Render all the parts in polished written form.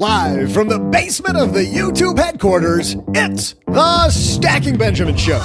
Live from the basement of the YouTube headquarters, it's the Stacking Benjamin Show.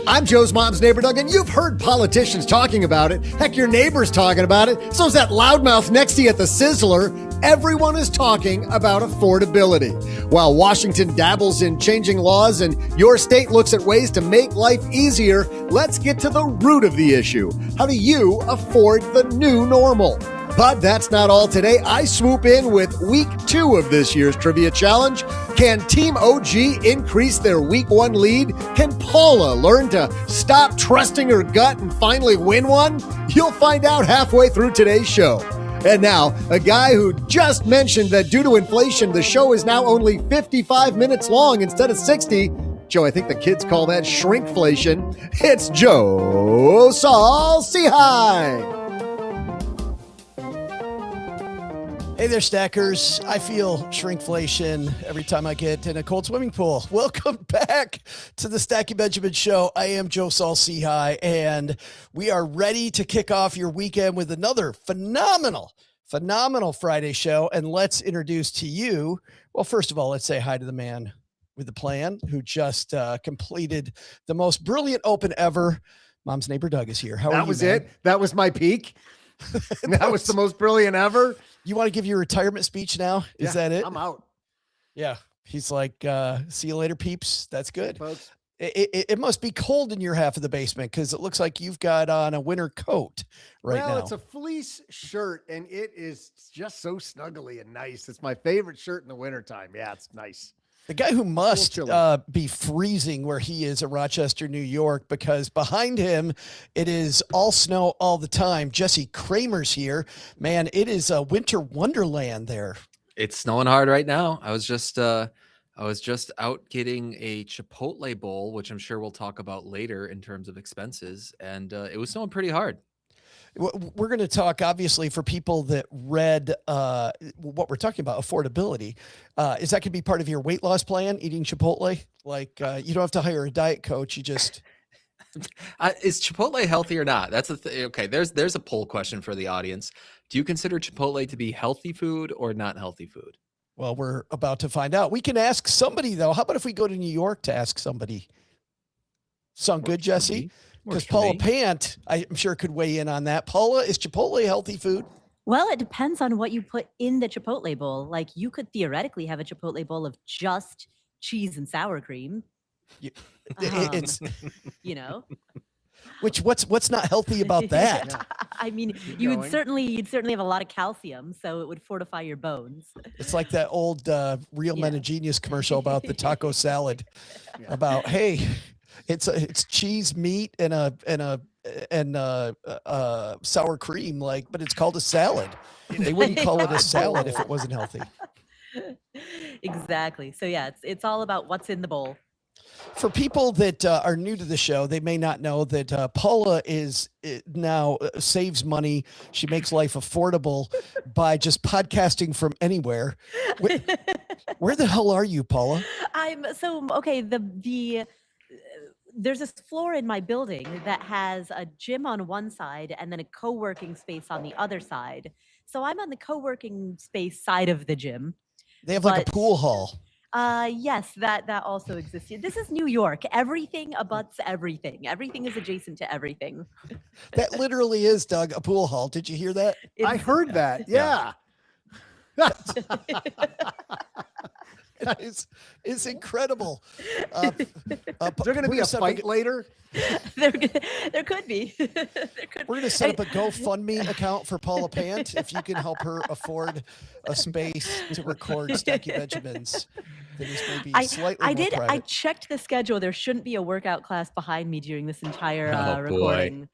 I'm Joe's mom's neighbor, Doug, and you've heard politicians talking about it. Heck, your neighbor's talking about it. So's that loudmouth next to you at the Sizzler. Everyone is talking about affordability. While Washington dabbles in changing laws and your state looks at ways to make life easier, let's get to the root of the issue. How do you afford the new normal? But that's not all today. I swoop in with week 2 of this year's trivia challenge. Can Team OG increase their week 1 lead? Can Paula learn to stop trusting her gut and finally win one? You'll find out halfway through today's show. And now, a guy who just mentioned that due to inflation, the show is now only 55 minutes long instead of 60. Joe, I think the kids call that shrinkflation. It's Joe Saul-Sehy. Hey there, Stackers. I feel shrinkflation every time I get in a cold swimming pool. Welcome back to the Stacking Benjamin Show. I am Joe Saul-Sehy, and we are ready to kick off your weekend with another phenomenal Friday show. And let's introduce to you, well, first of all, let's say hi to the man with the plan who just completed the most brilliant open ever. Mom's neighbor Doug is here. How are you, That was man? it? That was my peak? That was the most brilliant ever? You want to give your retirement speech now? Is that it? I'm out. Yeah. He's like, see you later, peeps. That's good. Folks. It must be cold in your half of the basement because it looks like you've got on a winter coat now. Well, it's a fleece shirt, and it is just so snuggly and nice. It's my favorite shirt in the wintertime. Yeah, it's nice. The guy who must chilly. be freezing where he is in Rochester, New York, because behind him, it is all snow all the time. Jesse Cramer's here. Man, it is a winter wonderland there. It's snowing hard right now. I was just out getting a Chipotle bowl, which I'm sure we'll talk about later in terms of expenses, and it was snowing pretty hard. We're going to talk, obviously, for people that read what we're talking about, affordability. Is that going to be part of your weight loss plan, eating Chipotle? Like, you don't have to hire a diet coach. You just... Is Chipotle healthy or not? That's okay. There's a poll question for the audience. Do you consider Chipotle to be healthy food or not healthy food? Well, we're about to find out. We can ask somebody, though. How about if we go to New York to ask somebody? Sound good, Jesse? Because Paula Pant, I'm sure, could weigh in on that. Paula, is Chipotle healthy food? Well, it depends on what you put in the Chipotle bowl. Like, you could theoretically have a Chipotle bowl of just cheese and sour cream. It's, you know, what's not healthy about that? I mean, you'd certainly have a lot of calcium, so it would fortify your bones. It's like that old Real Men of Genius commercial about the taco salad. About, hey, it's cheese, meat, and sour cream, but it's called a salad. They wouldn't call it a salad if it wasn't healthy. Exactly. So yeah, it's all about what's in the bowl. For people that are new to the show, they may not know that Paula is now saves money. She makes life affordable by just podcasting from anywhere. Where the hell are you, Paula? There's this floor in my building that has a gym on one side and then a co-working space on the other side. So I'm on the co-working space side of the gym. They have like a pool hall. Yes, that also exists here. This is New York. Everything abuts everything. Everything is adjacent to everything. That literally is, Doug, a pool hall. Did you hear that? I heard that. Yeah. It's incredible. Is there going to be a fight later? There could be. We're going to set up a GoFundMe account for Paula Pant if you can help her afford a space to record Stacking Benjamins. That is maybe slightly more private. I checked the schedule. There shouldn't be a workout class behind me during this entire recording.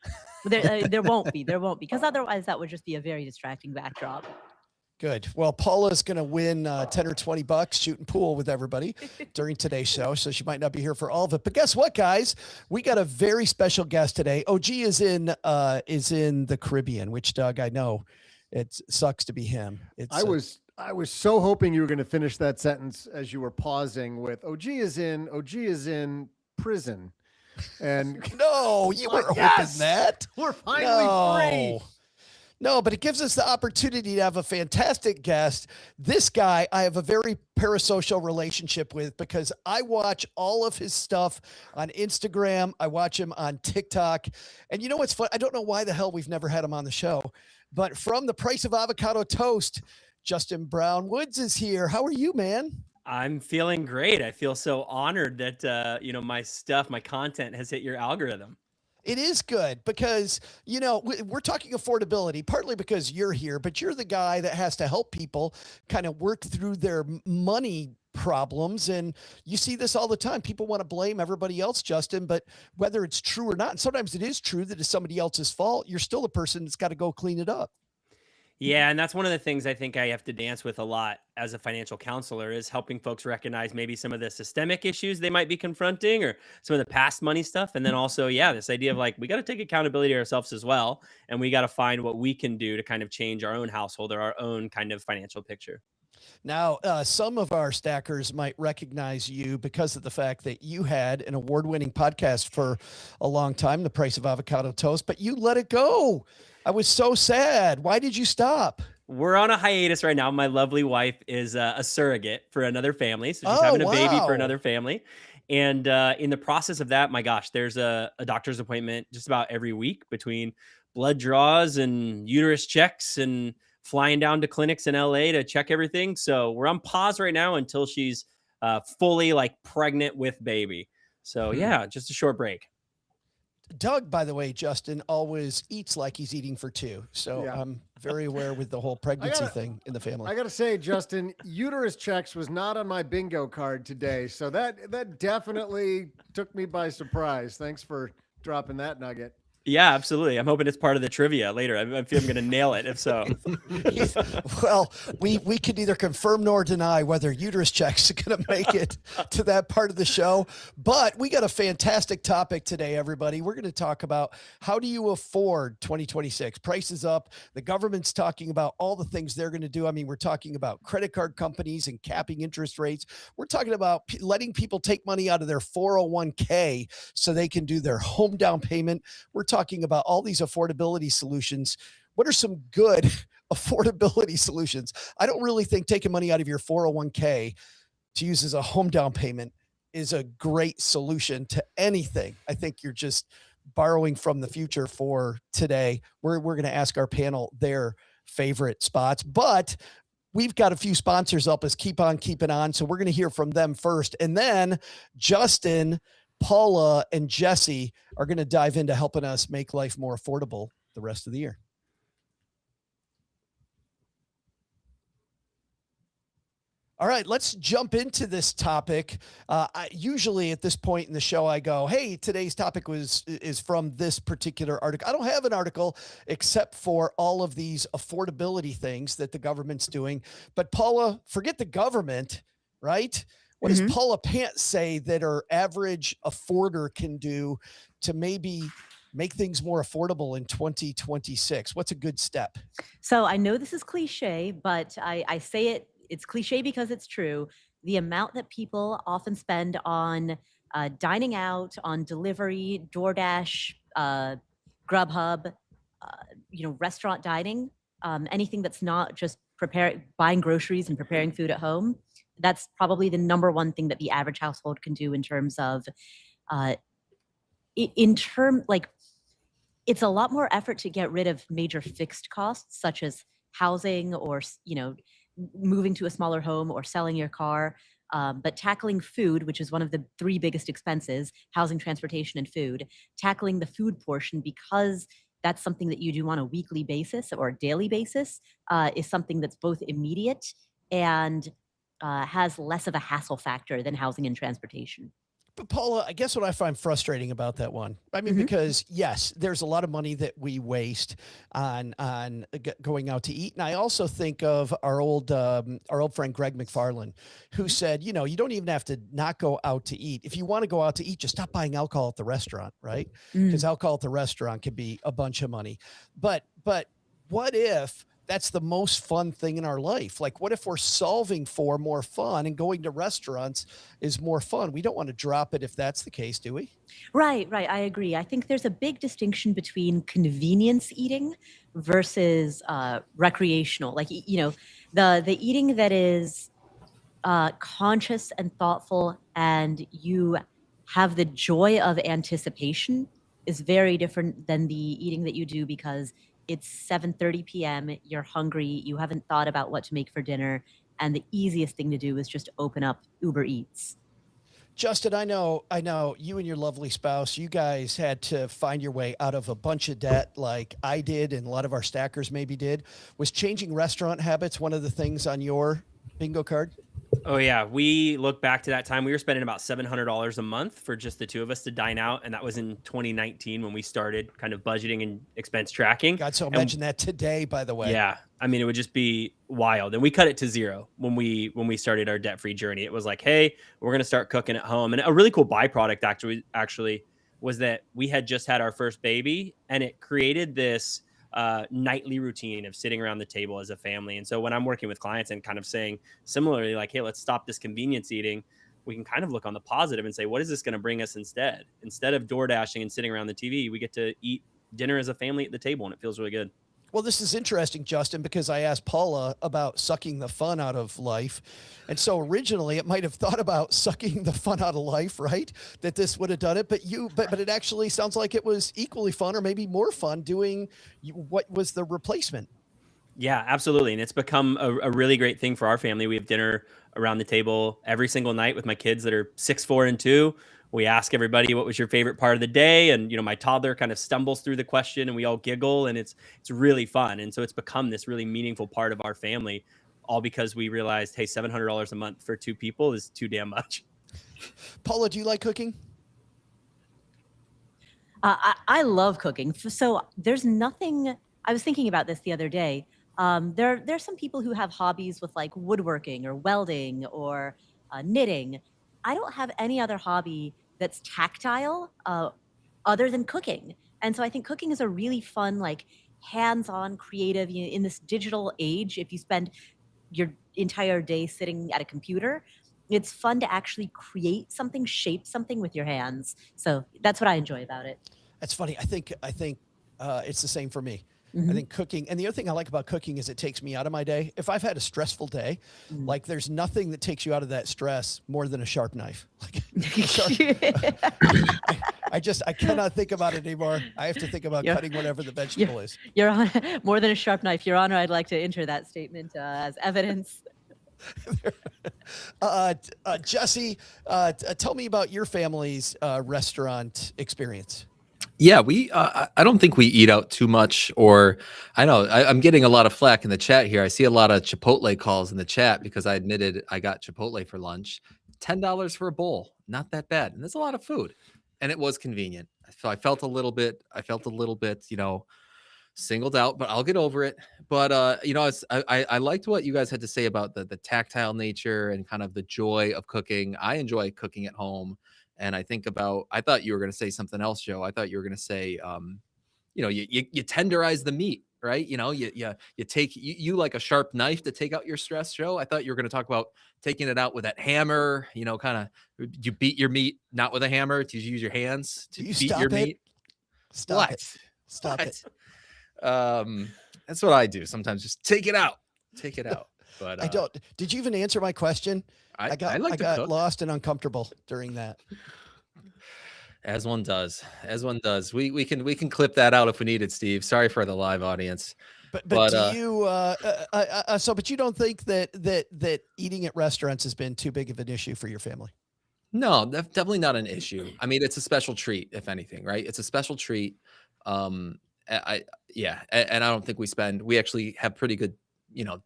There won't be, because otherwise that would just be a very distracting backdrop. Good. Well, Paula's going to win 10 or 20 bucks shooting pool with everybody during today's show, so she might not be here for all of it. But guess what, guys? We got a very special guest today. OG is in the Caribbean, which, Doug, I know it sucks to be him. I was so hoping you were going to finish that sentence as you were pausing with OG is in prison. And No, you weren't yes! hoping that. We're finally free. No, but it gives us the opportunity to have a fantastic guest. This guy, I have a very parasocial relationship with because I watch all of his stuff on Instagram. I watch him on TikTok. And you know what's fun? I don't know why the hell we've never had him on the show, but from The Price of Avocado Toast, Justin Brown Woods is here. How are you, man? I'm feeling great. I feel so honored that, my content has hit your algorithm. It is good because, we're talking affordability, partly because you're here, but you're the guy that has to help people kind of work through their money problems. And you see this all the time. People want to blame everybody else, Justin, but whether it's true or not, and sometimes it is true that it's somebody else's fault, you're still the person that's got to go clean it up. Yeah, and that's one of the things I think I have to dance with a lot as a financial counselor is helping folks recognize maybe some of the systemic issues they might be confronting or some of the past money stuff. And then also, this idea of like, we got to take accountability ourselves as well. And we got to find what we can do to kind of change our own household or our own kind of financial picture. Now, some of our stackers might recognize you because of the fact that you had an award-winning podcast for a long time, The Price of Avocado Toast, but you let it go. I was so sad. Why did you stop? We're on a hiatus right now. My lovely wife is a surrogate for another family. So she's having a baby for another family. And in the process of that, my gosh, there's a doctor's appointment just about every week between blood draws and uterus checks and flying down to clinics in LA to check everything. So we're on pause right now until she's fully like pregnant with baby. So just a short break. Doug, by the way, Justin always eats like he's eating for two. So I'm very aware with the whole pregnancy thing in the family. I got to say, Justin, uterus checks was not on my bingo card today. So that definitely took me by surprise. Thanks for dropping that nugget. Yeah, absolutely. I'm hoping it's part of the trivia later. I feel I'm going to nail it if so. Well, we can neither confirm nor deny whether uterus checks are going to make it to that part of the show. But we got a fantastic topic today, everybody. We're going to talk about how do you afford 2026? Prices up. The government's talking about all the things they're going to do. I mean, we're talking about credit card companies and capping interest rates. We're talking about letting people take money out of their 401k so they can do their home down payment. We're talking about all these affordability solutions. What are some good affordability solutions? I don't really think taking money out of your 401k to use as a home down payment is a great solution to anything. I think you're just borrowing from the future for today. We're going to ask our panel their favorite spots, but we've got a few sponsors help us keep on keeping on. So we're going to hear from them first. And then Justin, Paula, and Jesse are going to dive into helping us make life more affordable the rest of the year. All right, let's jump into this topic. I usually at this point in the show, I go, hey, today's topic is from this particular article. I don't have an article except for all of these affordability things that the government's doing. But Paula, forget the government, right? What does Paula Pant say that our average afforder can do to maybe make things more affordable in 2026? What's a good step? So I know this is cliche, but I say it. It's cliche because it's true. The amount that people often spend on dining out, on delivery, DoorDash, Grubhub, restaurant dining, anything that's not just buying groceries and preparing food at home. That's probably the number one thing that the average household can do in terms of, it's a lot more effort to get rid of major fixed costs such as housing or, moving to a smaller home or selling your car. But tackling food, which is one of the three biggest expenses, housing, transportation, and food, tackling the food portion because that's something that you do on a weekly basis or a daily basis is something that's both immediate and has less of a hassle factor than housing and transportation. But Paula, I guess what I find frustrating about that one, I mean, because yes, there's a lot of money that we waste on going out to eat. And I also think of our old friend, Greg McFarland, who said, you don't even have to not go out to eat. If you want to go out to eat, just stop buying alcohol at the restaurant, right? Because alcohol at the restaurant could be a bunch of money. But what if that's the most fun thing in our life. Like, what if we're solving for more fun and going to restaurants is more fun? We don't want to drop it if that's the case, do we? Right. I agree. I think there's a big distinction between convenience eating versus recreational. Like, the eating that is conscious and thoughtful, and you have the joy of anticipation, is very different than the eating that you do because it's 7:30 p.m., you're hungry, you haven't thought about what to make for dinner, and the easiest thing to do is just open up Uber Eats. Justin, I know you and your lovely spouse, you guys had to find your way out of a bunch of debt like I did and a lot of our stackers maybe did. Was changing restaurant habits one of the things on your bingo card? Oh yeah, we look back to that time. We were spending about $700 a month for just the two of us to dine out, and that was in 2019 when we started kind of budgeting and expense tracking. God, so imagine that today, by the way. Yeah, I mean, it would just be wild. And we cut it to zero when we started our debt-free journey. It was like, hey, we're gonna start cooking at home. And a really cool byproduct actually was that we had just had our first baby, and it created this nightly routine of sitting around the table as a family. And so when I'm working with clients and kind of saying similarly, like, hey, let's stop this convenience eating, we can kind of look on the positive and say, what is this going to bring us instead? Instead of door dashing and sitting around the TV, we get to eat dinner as a family at the table, and it feels really good. Well, this is interesting, Justin, because I asked Paula about sucking the fun out of life. And so originally it might have thought about sucking the fun out of life, right? That this would have done it. But it actually sounds like it was equally fun or maybe more fun doing what was the replacement. Yeah, absolutely. And it's become a really great thing for our family. We have dinner around the table every single night with my kids that are 6, 4, and 2. We ask everybody, what was your favorite part of the day? And, my toddler kind of stumbles through the question and we all giggle, and it's really fun. And so it's become this really meaningful part of our family, all because we realized, hey, $700 a month for 2 people is too damn much. Paula, do you like cooking? I love cooking. So there's nothing, I was thinking about this the other day. There's some people who have hobbies with like woodworking or welding or knitting. I don't have any other hobby that's tactile other than cooking. And so I think cooking is a really fun, like hands-on creative, in this digital age. If you spend your entire day sitting at a computer, it's fun to actually create something, shape something with your hands. So that's what I enjoy about it. That's funny. I think it's the same for me. Mm-hmm. I think cooking, and the other thing I like about cooking is it takes me out of my day. If I've had a stressful day, like there's nothing that takes you out of that stress more than a sharp knife. Like, I cannot think about it anymore. I have to think about cutting whatever the vegetable is. Your Honor, more than a sharp knife. Your Honor, I'd like to enter that statement as evidence. Jesse, tell me about your family's restaurant experience. Yeah, I don't think we eat out too much, or I know I'm getting a lot of flack in the chat here. I see a lot of Chipotle calls in the chat because I admitted I got Chipotle for lunch. $10 for a bowl, not that bad, and there's a lot of food, and it was convenient. So I felt a little bit, singled out, but I'll get over it. But I liked what you guys had to say about the tactile nature and kind of the joy of cooking. I enjoy cooking at home. And I thought you were going to say something else, Joe. I thought you were going to say, you tenderize the meat, right? You like a sharp knife to take out your stress, Joe. I thought you were going to talk about taking it out with that hammer, kind of, you beat your meat, not with a hammer. Do you use your hands to beat your meat? Stop it. Stop it. That's what I do sometimes. Just take it out. But I don't. Did you even answer my question? I got lost and uncomfortable during that. As one does. We can clip that out if we need it, Steve. Sorry for the live audience. But do you? But you don't think that eating at restaurants has been too big of an issue for your family? No, definitely not an issue. I mean, it's a special treat, if anything, right? It's a special treat. And I don't think we actually have pretty good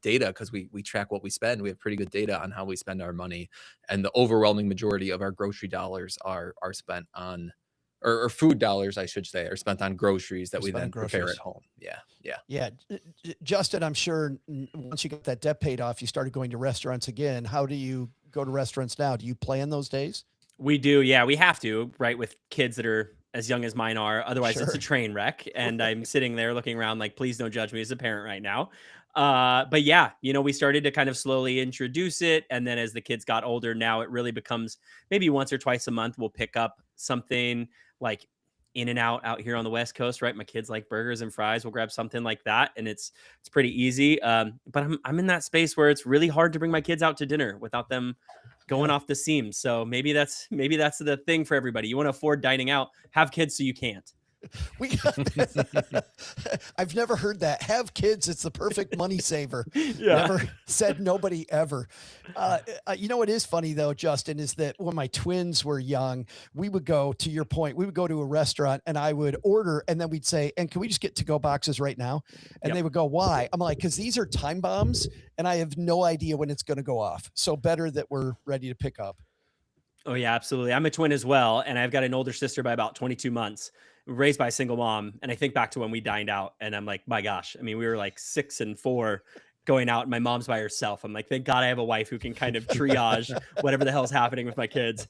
data because we track what we spend. We have pretty good data on how we spend our money, and the overwhelming majority of our grocery dollars are spent on, or food dollars, I should say, are spent on groceries that we then prepare at home. Yeah. Justin, I'm sure once you got that debt paid off, you started going to restaurants again. How do you go to restaurants now? Do you plan those days? We do. Yeah, we have to, right? With kids that are as young as mine are. Otherwise, It's a train wreck. And I'm sitting there looking around like, please don't judge me as a parent right now. But yeah, we started to kind of slowly introduce it. And then as the kids got older, now it really becomes maybe once or twice a month, we'll pick up something like In-N-Out here on the West Coast, right? My kids like burgers and fries. We'll grab something like that, and it's pretty easy. But I'm in that space where it's really hard to bring my kids out to dinner without them going off the seams. So maybe that's the thing for everybody. You want to afford dining out, have kids so you can't. We I've never heard that. Have kids. It's the perfect money saver. Yeah. Never said nobody ever. What is funny though, Justin, is that when my twins were young, we would go, to your point, we would go to a restaurant and I would order and then we'd say, and can we just get to-go boxes right now? And they would go, why? I'm like, because these are time bombs and I have no idea when it's going to go off. So better that we're ready to pick up. Oh yeah, absolutely. I'm a twin as well. And I've got an older sister by about 22 months, raised by a single mom. And I think back to when we dined out and I'm like, my gosh, I mean, we were like 6 and 4 going out and my mom's by herself. I'm like, thank God I have a wife who can kind of triage whatever the hell's happening with my kids.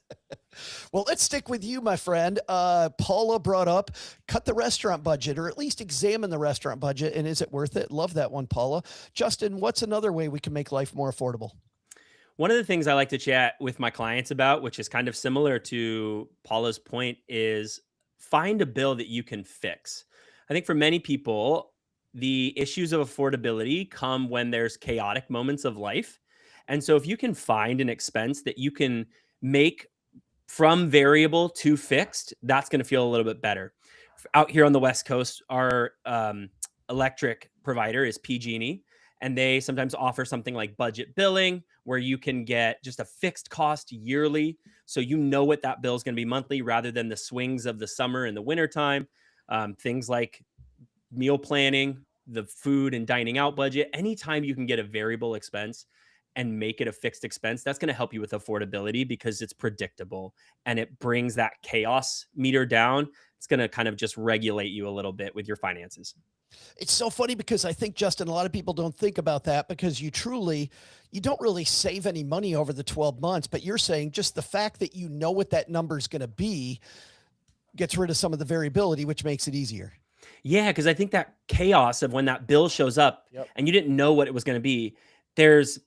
Well, let's stick with you, my friend. Paula brought up cut the restaurant budget, or at least examine the restaurant budget. And is it worth it? Love that one, Paula. Justin, what's another way we can make life more affordable? One of the things I like to chat with my clients about, which is kind of similar to Paula's point, is find a bill that you can fix. I think for many people, the issues of affordability come when there's chaotic moments of life. And so if you can find an expense that you can make from variable to fixed, that's going to feel a little bit better. Out here on the West Coast, our electric provider is PG&E, and they sometimes offer something like budget billing, where you can get just a fixed cost yearly. So you know what that bill is going to be monthly rather than the swings of the summer and the winter time. Things like meal planning, the food and dining out budget. Anytime you can get a variable expense and make it a fixed expense, that's going to help you with affordability because it's predictable and it brings that chaos meter down. It's going to kind of just regulate you a little bit with your finances. It's so funny because I think, Justin, a lot of people don't think about that because you don't really save any money over the 12 months, but you're saying just the fact that you know what that number is going to be gets rid of some of the variability, which makes it easier. Yeah, because I think that chaos of when that bill shows up and you didn't know what it was going to be, there's,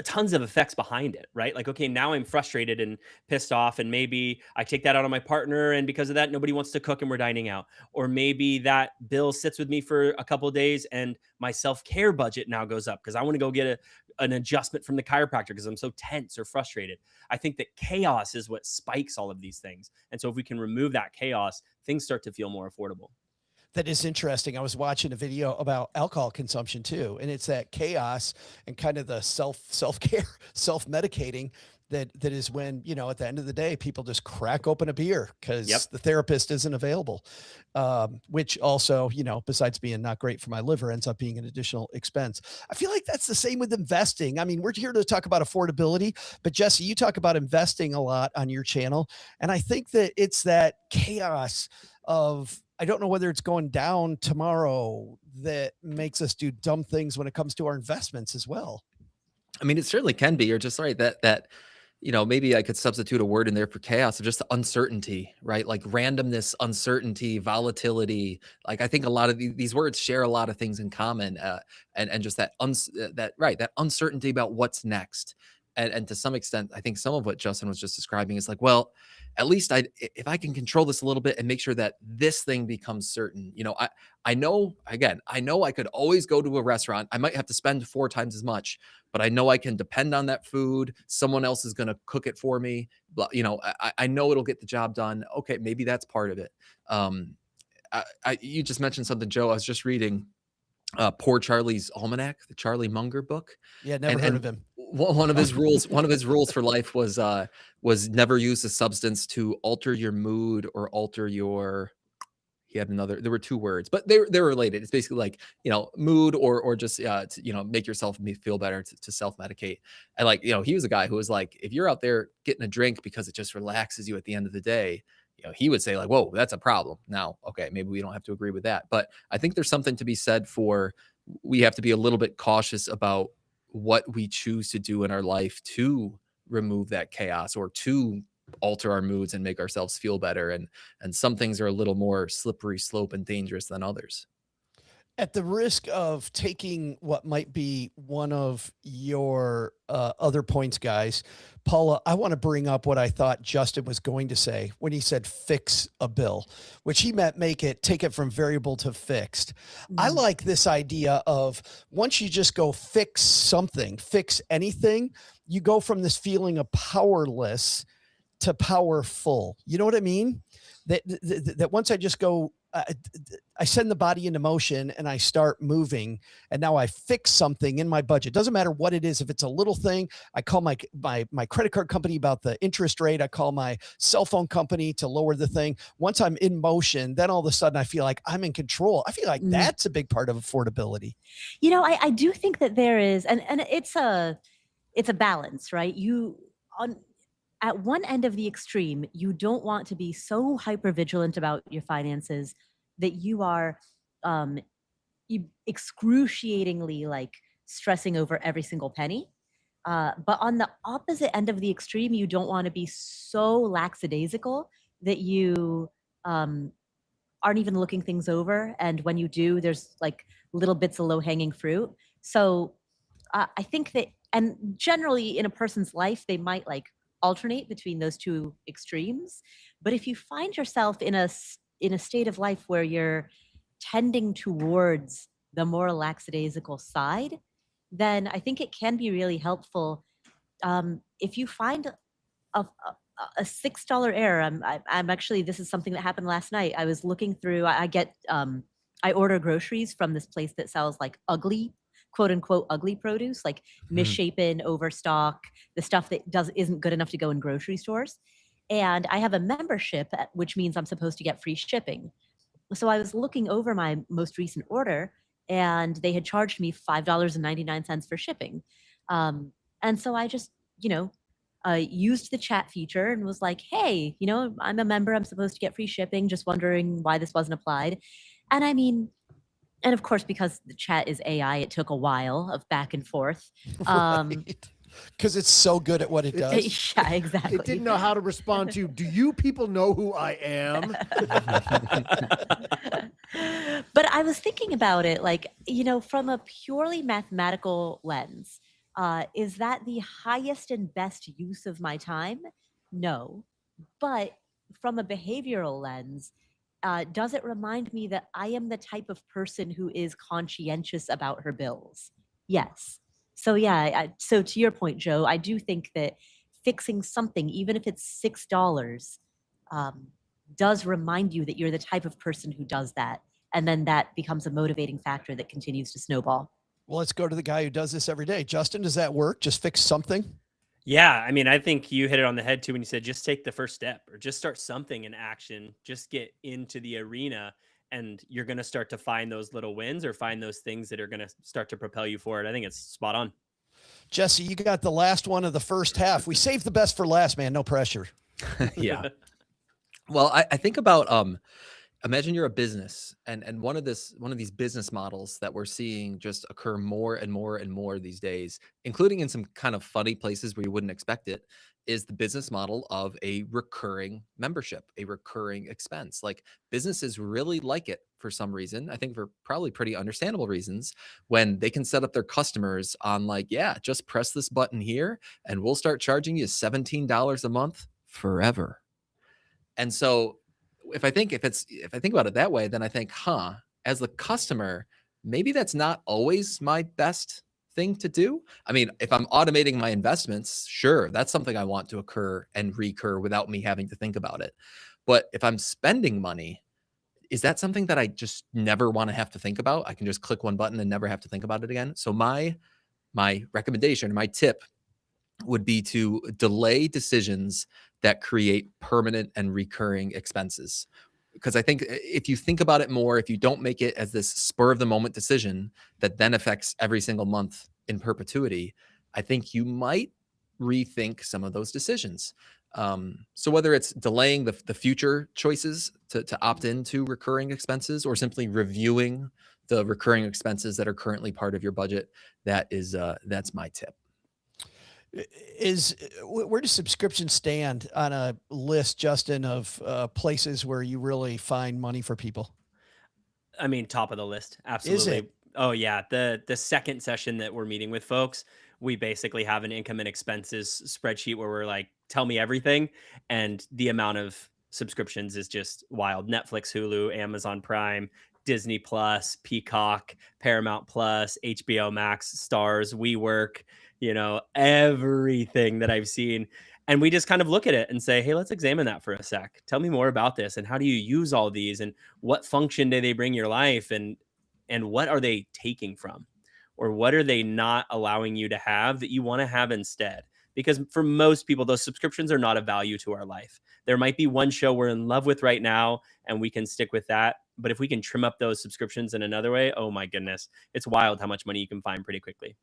tons of effects behind it, right? Like, okay, now I'm frustrated and pissed off, and maybe I take that out on my partner, and because of that, nobody wants to cook and we're dining out. Or maybe that bill sits with me for a couple of days and my self-care budget now goes up because I want to go get an adjustment from the chiropractor because I'm so tense or frustrated. I think that chaos is what spikes all of these things. And so if we can remove that chaos, things start to feel more affordable. That is interesting. I was watching a video about alcohol consumption too, and it's that chaos and kind of the self-care, self-medicating that is when, at the end of the day, people just crack open a beer because the therapist isn't available, which also, besides being not great for my liver, ends up being an additional expense. I feel like that's the same with investing. I mean, we're here to talk about affordability, but Jesse, you talk about investing a lot on your channel. And I think that it's that chaos of, I don't know whether it's going down tomorrow, that makes us do dumb things when it comes to our investments as well. I mean, it certainly can be. You're just right that maybe I could substitute a word in there for chaos of just the uncertainty, right? Like randomness, uncertainty, volatility. Like I think a lot of these words share a lot of things in common, and just that uncertainty about what's next. And to some extent, I think some of what Justin was just describing is like, well, at least if I can control this a little bit and make sure that this thing becomes certain, I know I could always go to a restaurant. I might have to spend 4 times as much, but I know I can depend on that food. Someone else is going to cook it for me. But, I know it'll get the job done. Okay. Maybe that's part of it. You just mentioned something, Joe. I was just reading Poor Charlie's Almanac, the Charlie Munger book. Yeah. Never heard of him. One of his rules for life was never use a substance to alter your mood or alter your, he had another, there were 2 words, but they're related. It's basically like, mood or just, to, make yourself feel better, to self-medicate. And like, he was a guy who was like, if you're out there getting a drink because it just relaxes you at the end of the day, he would say like, whoa, that's a problem. Now, okay, maybe we don't have to agree with that. But I think there's something to be said for, we have to be a little bit cautious about what we choose to do in our life to remove that chaos or to alter our moods and make ourselves feel better. And some things are a little more slippery slope and dangerous than others. At the risk of taking what might be one of your other points, guys, Paula, I want to bring up what I thought Justin was going to say when he said fix a bill, which he meant take it from variable to fixed. I like this idea of once you just go fix something, fix anything, you go from this feeling of powerless to powerful. You know what I mean? That once I just go, I send the body into motion and I start moving, and now I fix something in my budget. Doesn't matter what it is. If it's a little thing, I call my credit card company about the interest rate. I call my cell phone company to lower the thing. Once I'm in motion, then all of a sudden I feel like I'm in control. I feel like that's a big part of affordability. You know, I do think that there is, and it's a balance, right? At one end of the extreme, you don't want to be so hyper vigilant about your finances that you are excruciatingly like stressing over every single penny. But on the opposite end of the extreme, you don't want to be so lackadaisical that you aren't even looking things over. And when you do, there's like little bits of low hanging fruit. So I think that, and generally in a person's life, they might like alternate between those two extremes. But if you find yourself in a state of life where you're tending towards the more lackadaisical side, then I think it can be really helpful. If you find a $6 error, I'm actually, this is something that happened last night. I was looking through, I order groceries from this place that sells like ugly, quote unquote, ugly produce, like misshapen, overstock, the stuff that isn't good enough to go in grocery stores. And I have a membership, which means I'm supposed to get free shipping. So I was looking over my most recent order, and they had charged me $5.99 for shipping. And so I just, used the chat feature and was like, hey, I'm a member, I'm supposed to get free shipping, just wondering why this wasn't applied. And I mean, and of course, because the chat is AI, it took a while of back and forth. Because it's so good at what it does. Yeah, exactly. It didn't know how to respond to, do you people know who I am? But I was thinking about it, like, from a purely mathematical lens, is that the highest and best use of my time? No. But from a behavioral lens, does it remind me that I am the type of person who is conscientious about her bills? Yes. So yeah, so to your point, Joe, I do think that fixing something, even if it's $6, does remind you that you're the type of person who does that. And then that becomes a motivating factor that continues to snowball. Well, let's go to the guy who does this every day. Justin, does that work? Just fix something? Yeah, I mean, I think you hit it on the head too when you said just take the first step or just start something in action, just get into the arena, and you're going to start to find those little wins or find those things that are going to start to propel you forward. I think it's spot on. Jesse, you got the last one of the first half. We saved the best for last, man. No pressure. Yeah. Well, I think about imagine you're a business, and one of these business models that we're seeing just occur more and more and more these days, including in some kind of funny places where you wouldn't expect it, is the business model of a recurring membership, a recurring expense. Like businesses really like it for some reason. I think for probably pretty understandable reasons, when they can set up their customers on like, yeah, just press this button here and we'll start charging you $17 a month forever. And so if I think about it that way, then I think, as the customer, maybe that's not always my best thing to do. I mean, if I'm automating my investments, sure, that's something I want to occur and recur without me having to think about it. But if I'm spending money, is that something that I just never want to have to think about? I can just click one button and never have to think about it again. So my recommendation, my tip would be to delay decisions that create permanent and recurring expenses. Because I think if you think about it more, if you don't make it as this spur of the moment decision that then affects every single month in perpetuity, I think you might rethink some of those decisions. So whether it's delaying the future choices to opt into recurring expenses, or simply reviewing the recurring expenses that are currently part of your budget, that's my tip. Where does subscription stand on a list, Justin, of places where you really find money for people? I mean, top of the list. Is Absolutely. it? Oh yeah. The second session that we're meeting with folks, we basically have an income and expenses spreadsheet where we're like, tell me everything. And the amount of subscriptions is just wild. Netflix, Hulu, Amazon Prime, Disney Plus, Peacock, Paramount Plus, HBO Max, Stars, WeWork, everything that I've seen. And we just kind of look at it and say, hey, let's examine that for a sec. Tell me more about this. And how do you use all these? And what function do they bring your life? And what are they taking from? Or what are they not allowing you to have that you want to have instead? Because for most people, those subscriptions are not a value to our life. There might be one show we're in love with right now, and we can stick with that. But if we can trim up those subscriptions in another way, oh my goodness, it's wild how much money you can find pretty quickly.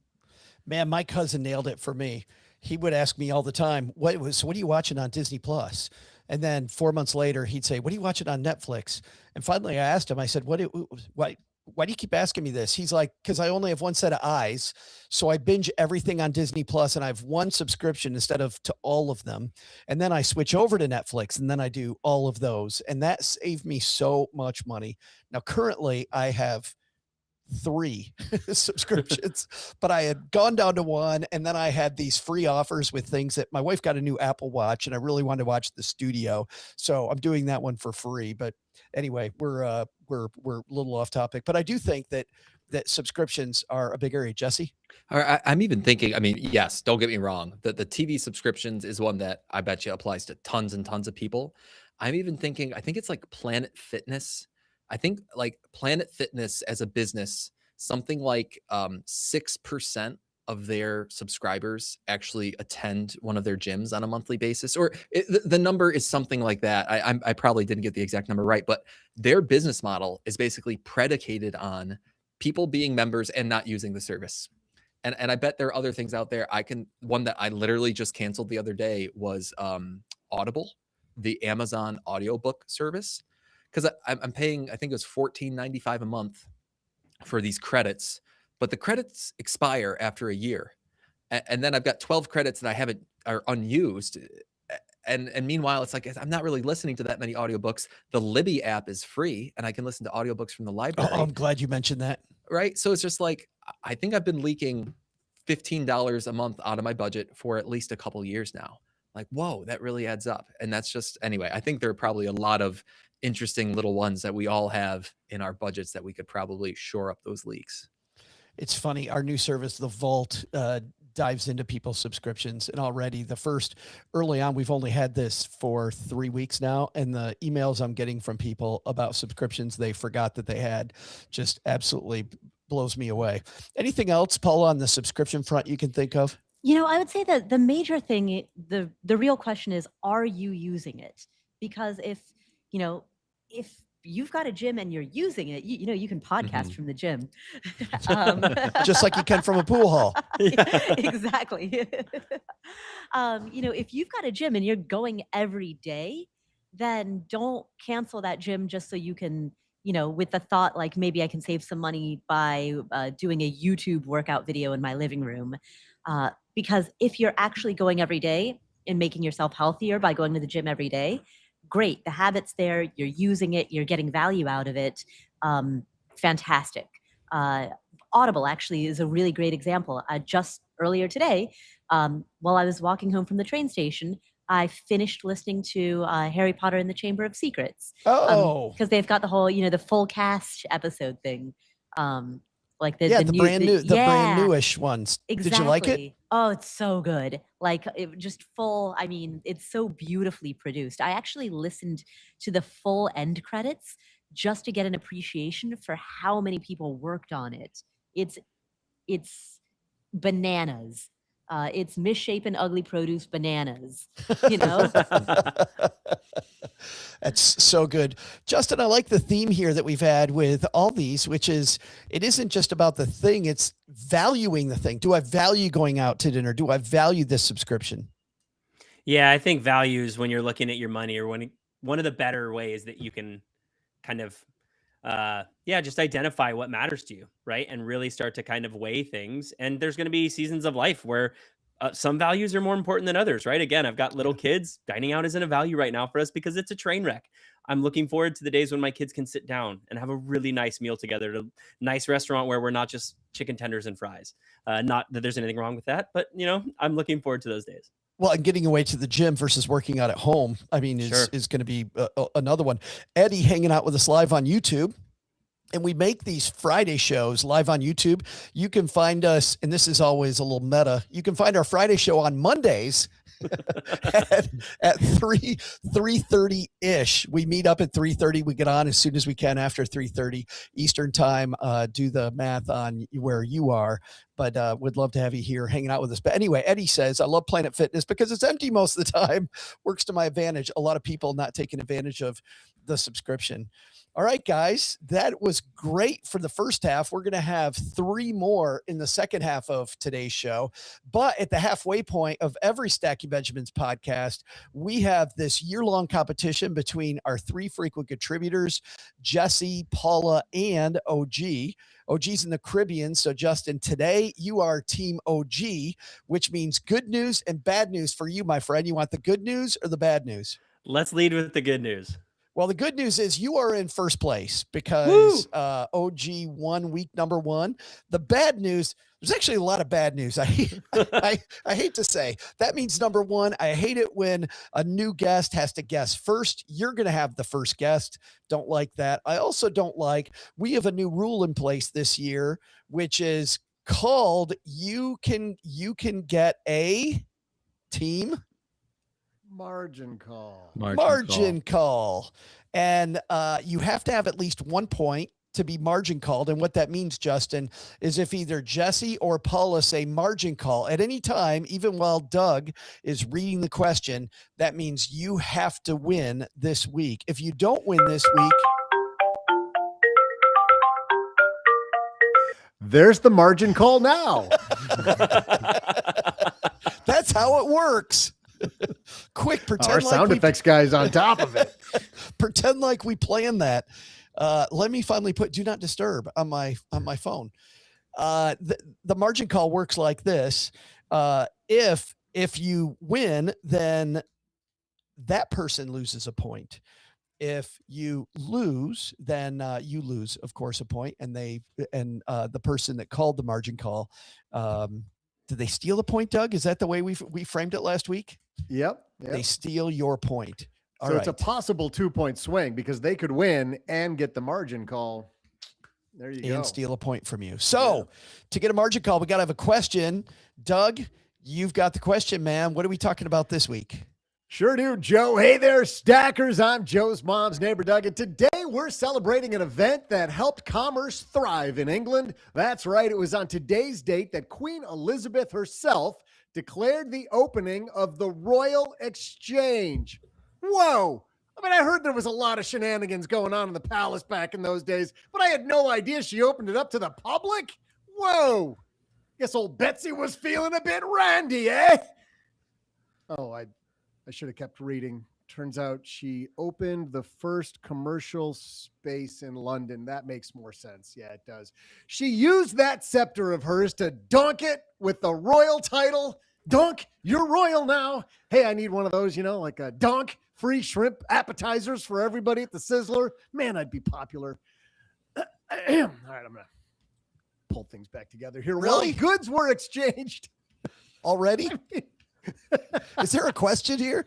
Man, my cousin nailed it for me. He would ask me all the time, what are you watching on Disney Plus? And then 4 months later, he'd say, what are you watching on Netflix? And finally I asked him, I said, why do you keep asking me this? He's like, because I only have one set of eyes. So I binge everything on Disney Plus, and I have one subscription instead of to all of them. And then I switch over to Netflix, and then I do all of those. And that saved me so much money. Now, currently I have 3 subscriptions, but I had gone down to 1, and then I had these free offers with things that my wife got a new Apple Watch, and I really wanted to watch the studio, so I'm doing that one for free. But anyway, we're a little off topic, but I do think that subscriptions are a big area. Jesse? I'm even thinking, I mean, yes, don't get me wrong. The TV subscriptions is one that I bet you applies to tons and tons of people. I'm even thinking, I think it's like Planet Fitness. I think like Planet Fitness as a business, something like 6% of their subscribers actually attend one of their gyms on a monthly basis, or the number is something like that. I probably didn't get the exact number right, but their business model is basically predicated on people being members and not using the service. And I bet there are other things out there. One that I literally just canceled the other day was Audible, the Amazon audiobook service. Because I'm paying, I think it was $14.95 a month for these credits, but the credits expire after a year. And then I've got 12 credits that are unused. And meanwhile, it's like, I'm not really listening to that many audiobooks. The Libby app is free, and I can listen to audiobooks from the library. Oh, I'm glad you mentioned that. Right. So it's just like, I think I've been leaking $15 a month out of my budget for at least a couple of years now. Like, whoa, that really adds up. And that's just, anyway, I think there are probably a lot of interesting little ones that we all have in our budgets that we could probably shore up those leaks. It's funny. Our new service, The Vault, dives into people's subscriptions, and already early on, we've only had this for 3 weeks now. And the emails I'm getting from people about subscriptions they forgot that they had just absolutely blows me away. Anything else, Paula, on the subscription front you can think of? I would say that the major thing, the real question is, are you using it? Because if you've got a gym and you're using it, you can podcast from the gym. Just like you can from a pool hall. Exactly. If you've got a gym and you're going every day, then don't cancel that gym just so you can, with the thought, like, maybe I can save some money by doing a YouTube workout video in my living room. Because if you're actually going every day and making yourself healthier by going to the gym every day, great. The habit's there. You're using it. You're getting value out of it. Fantastic. Audible actually is a really great example. Just earlier today, while I was walking home from the train station, I finished listening to Harry Potter and the Chamber of Secrets. Oh, because they've got the whole, the full cast episode thing. Like the brand newish ones. Exactly. Did you like it? Oh, it's so good. Like, it just full. I mean, it's so beautifully produced. I actually listened to the full end credits just to get an appreciation for how many people worked on it. It's bananas. It's misshapen, ugly produce bananas. That's so good. Justin, I like the theme here that we've had with all these, which is, it isn't just about the thing, it's valuing the thing. Do I value going out to dinner? Do I value this subscription? Yeah, I think values, when you're looking at your money, or one of the better ways that you can kind of, just identify what matters to you, right? And really start to kind of weigh things. And there's going to be seasons of life where some values are more important than others, right? Again, I've got little kids. Dining out isn't a value right now for us because it's a train wreck. I'm looking forward to the days when my kids can sit down and have a really nice meal together at a nice restaurant where we're not just chicken tenders and fries. Not that there's anything wrong with that, but I'm looking forward to those days. Well, and getting away to the gym versus working out at home, I mean, is going to be another one. Eddie hanging out with us live on YouTube. And we make these Friday shows live on YouTube. You can find us, and this is always a little meta. You can find our Friday show on Mondays at 3:30 ish. We meet up at 3:30. We get on as soon as we can after 3:30 Eastern time. Do the math on where you are, but would love to have you here hanging out with us. But anyway, Eddie says, I love Planet Fitness because it's empty most of the time. Works to my advantage. A lot of people not taking advantage of the subscription. All right, guys, that was great for the first half. We're going to have 3 more in the second half of today's show. But at the halfway point of every Stacking Benjamins podcast, we have this year-long competition between our 3 frequent contributors, Jesse, Paula, and OG. OG's in the Caribbean. So, Justin, today you are Team OG, which means good news and bad news for you, my friend. You want the good news or the bad news? Let's lead with the good news. Well, the good news is you are in first place because OG won week number 1. The bad news, there's actually a lot of bad news. I hate to say. That means number 1, I hate it when a new guest has to guess first. You're going to have the first guest. Don't like that. I also don't like, we have a new rule in place this year, which is called you can get a team margin call. Margin call. And you have to have at least 1 point to be margin called. And what that means, Justin, is if either Jesse or Paula say margin call at any time, even while Doug is reading the question, that means you have to win this week. If you don't win this week, there's the margin call now. That's how it works. Quick, pretend our sound effects guy's on top of it. Pretend like we planned that. Let me finally put do not disturb on my phone. The margin call works like this. If you win, then that person loses a point. If you lose, then you lose, of course, a point. And the person that called the margin call, did they steal a point, Doug? Is that the way we framed it last week? Yep. They steal your point. All so right. It's a possible 2-point swing because they could win and get the margin call. There you go. And steal a point from you. So to get a margin call, we got to have a question. Doug, you've got the question, man. What are we talking about this week? Sure do, Joe. Hey there, Stackers. I'm Joe's mom's neighbor, Doug, and today we're celebrating an event that helped commerce thrive in England. That's right. It was on today's date that Queen Elizabeth herself declared the opening of the Royal Exchange. Whoa. I mean, I heard there was a lot of shenanigans going on in the palace back in those days, but I had no idea she opened it up to the public. Whoa. Guess old Betsy was feeling a bit randy, eh? Oh, I should have kept reading. Turns out she opened the first commercial space in London. That makes more sense. Yeah, it does. She used that scepter of hers to donk it with the royal title. Donk, you're royal now. Hey, I need one of those, like a donk, free shrimp appetizers for everybody at the Sizzler. Man, I'd be popular. All right, I'm going to pull things back together here. Really? Well, goods were exchanged. Already? Is there a question here?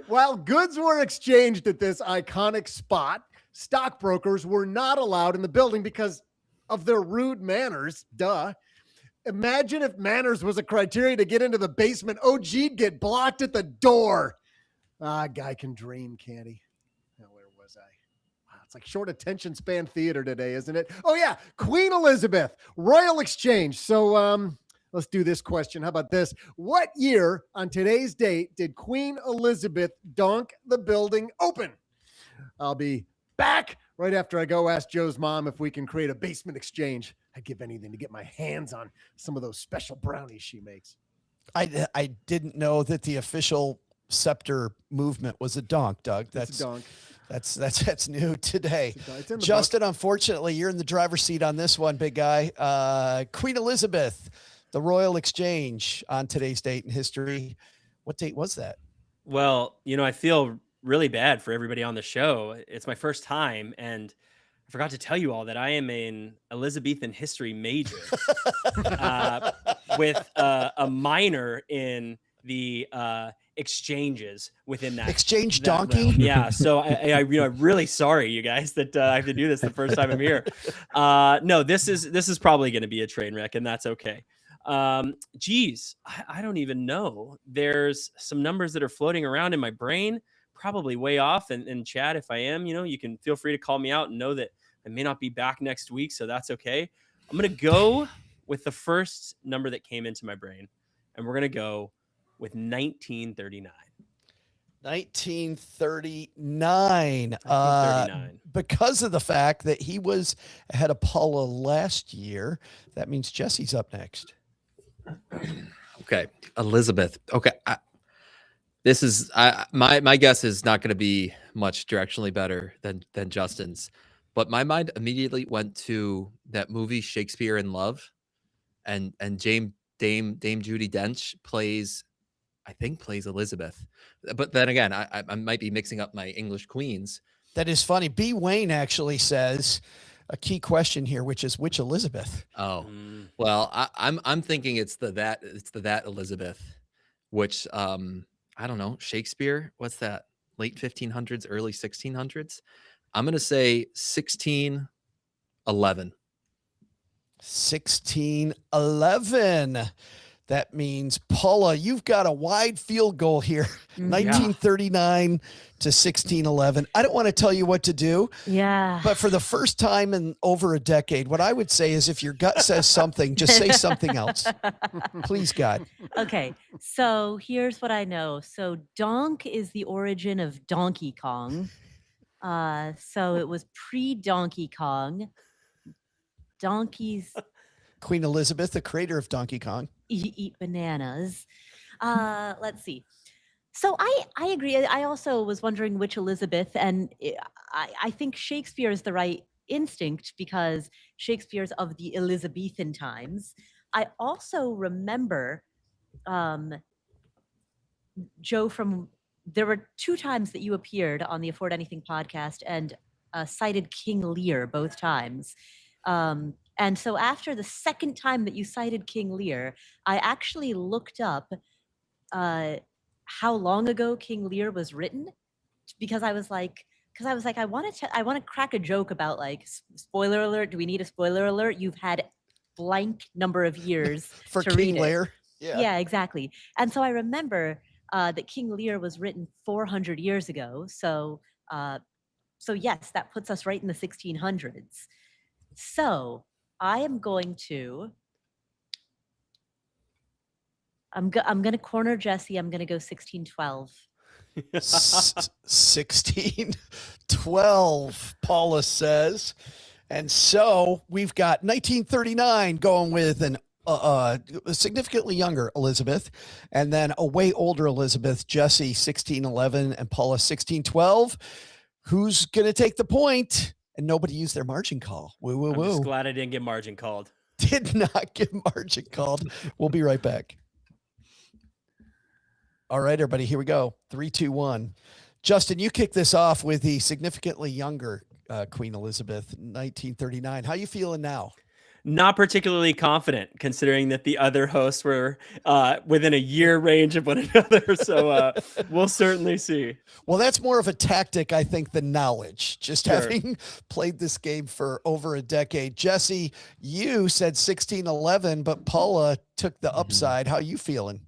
While goods were exchanged at this iconic spot, stockbrokers were not allowed in the building because of their rude manners. Duh. Imagine if manners was a criteria to get into the basement. OG'd get blocked at the door. Guy can dream, can't he? Now, where was I? Wow, it's like short attention span theater today, isn't it? Oh, yeah. Queen Elizabeth, Royal Exchange. So, let's do this question. How about this? What year on today's date did Queen Elizabeth donk the building open? I'll be back right after I go ask Joe's mom if we can create a basement exchange. I'd give anything to get my hands on some of those special brownies she makes. I didn't know that the official scepter movement was a donk, Doug. That's a donk. That's new today. It's in the Justin, book. Unfortunately, you're in the driver's seat on this one, big guy. Queen Elizabeth, the Royal Exchange on today's date in history. What date was that? Well, I feel really bad for everybody on the show. It's my first time, and I forgot to tell you all that I am an Elizabethan history major with a minor in the exchanges within that exchange that donkey. realm. Yeah, so I'm really sorry, you guys, that I have to do this the first time I'm here. No, this is probably going to be a train wreck, and that's okay. Geez, I don't even know. There's some numbers that are floating around in my brain, probably way off. And Chad, if I am, you can feel free to call me out and know that I may not be back next week, so that's okay. I'm going to go with the first number that came into my brain, and we're going to go with 1939. 1939. 1939. Because of the fact that he was ahead of Paula last year, that means Jesse's up next. Okay, Elizabeth. Okay, this is my guess is not going to be much directionally better than Justin's, but my mind immediately went to that movie Shakespeare in Love, and Dame Judi Dench plays Elizabeth, but then again I might be mixing up my English queens. That is funny. B. Wayne actually says a key question here, which is which Elizabeth? Oh, well, I'm thinking it's that Elizabeth, which I don't know, Shakespeare. What's that? Late 1500s, early 1600s. I'm gonna say 1611. 1611. That means, Paula, you've got a wide field goal here. 1939 to 1611. I don't want to tell you what to do. Yeah. But for the first time in over a decade, what I would say is if your gut says something, just say something else. Please, God. Okay. So here's what I know. So donk is the origin of Donkey Kong. So it was pre-Donkey Kong. Donkeys Queen Elizabeth, the creator of Donkey Kong. eat bananas. Let's see. So I agree. I also was wondering which Elizabeth, and I think Shakespeare is the right instinct because Shakespeare's of the Elizabethan times. I also remember, Joe, there were 2 times that you appeared on the Afford Anything podcast and cited King Lear both times. And so after the second time that you cited King Lear, I actually looked up how long ago King Lear was written, because I was like, I want to crack a joke about, like, spoiler alert. Do we need a spoiler alert? You've had blank number of years for to King read Lear. it. Yeah, exactly. And so I remember that King Lear was written 400 years ago. So yes, that puts us right in the 1600s. So I am going to, I'm going to corner Jesse. I'm going to go 1612. 1612, Paula says. And so we've got 1939 going with a significantly younger Elizabeth, and then a way older Elizabeth, Jesse 1611, and Paula 1612. Who's going to take the point? And nobody used their margin call. I'm just glad I didn't get margin called. Did not get margin called. We'll be right back. All right, everybody, here we go. 3, 2, 1. Justin, you kick this off with the significantly younger Queen Elizabeth, 1939. How you feeling now? Not particularly confident, considering that the other hosts were within a year range of one another. So we'll certainly see. Well, that's more of a tactic, I think, than knowledge. Just having played this game for over a decade. Jesse, you said 1611, but Paula took the upside. How you feeling?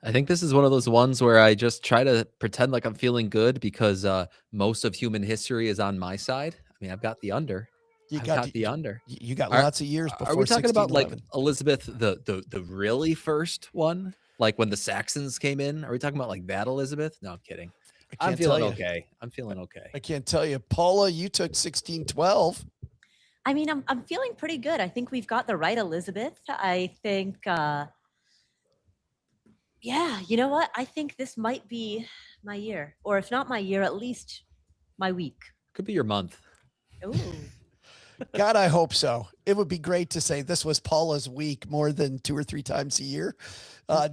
I think this is one of those ones where I just try to pretend like I'm feeling good because most of human history is on my side. I mean, I've got the under. You got the under. You got lots of years before. Are we talking about like Elizabeth, the really first one, like when the Saxons came in? Are we talking about like that Elizabeth? No, I'm kidding. I'm feeling okay. I'm feeling okay. I can't tell you, Paula. You took 1612. I mean, I'm feeling pretty good. I think we've got the right Elizabeth. I think, yeah. You know what? I think this might be my year, or if not my year, at least my week. Could be your month. Ooh. God, I hope so. It would be great to say this was Paula's week more than 2 or 3 times a year.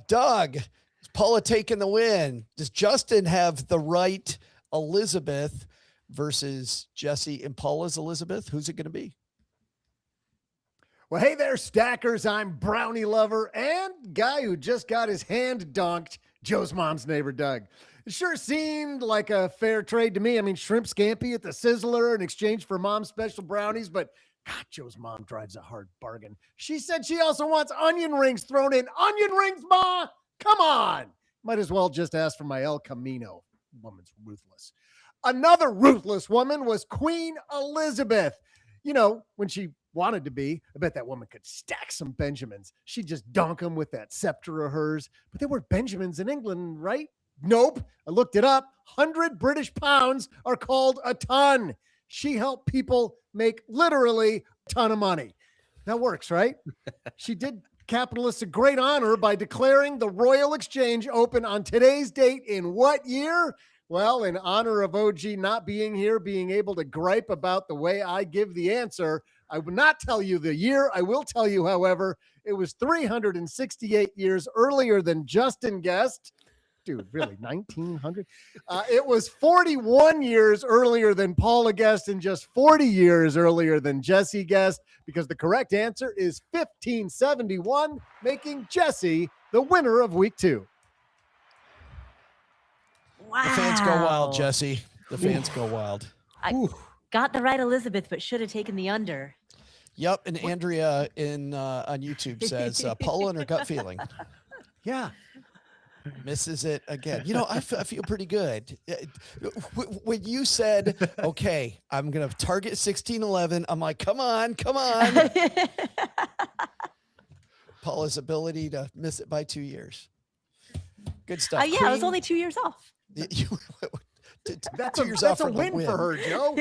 Doug, is Paula taking the win? Does Justin have the right Elizabeth versus Jesse and Paula's Elizabeth. Who's it going to be? Well, hey there, stackers. I'm Brownie Lover and guy who just got his hand donked, Joe's mom's neighbor, Doug. It sure seemed like a fair trade to me. I mean, shrimp scampi at the Sizzler in exchange for mom's special brownies, but God, Joe's mom drives a hard bargain. She said she also wants onion rings thrown in. Onion rings, Ma? Come on. Might as well just ask for my El Camino. Woman's ruthless. Another ruthless woman was Queen Elizabeth. You know, when she wanted to be, I bet that woman could stack some Benjamins. She'd just dunk them with that scepter of hers. But there were Benjamins in England, right? Nope. I looked it up. 100 British pounds are called a ton. She helped people make literally a ton of money. That works, right? She did capitalists a great honor by declaring the Royal Exchange open on today's date in what year? Well, in honor of OG not being here, being able to gripe about the way I give the answer, I will not tell you the year. I will tell you, however, it was 368 years earlier than Justin guessed. Dude, really, 1900? It was 41 years earlier than Paula guessed and just 40 years earlier than Jesse guessed, because the correct answer is 1571, making Jesse the winner of week 2. Wow. The fans go wild, Jesse. The fans go wild. I got the right Elizabeth, but should have taken the under. Yep, and Andrea on YouTube says, Paula and her gut feeling. Yeah. Misses it again. You know, I feel pretty good. When you said, okay, I'm going to target 1611, I'm like, come on. Paula's ability to miss it by 2 years. Good stuff. Yeah, I was only 2 years off. That's 2 years off a win for her, Joe.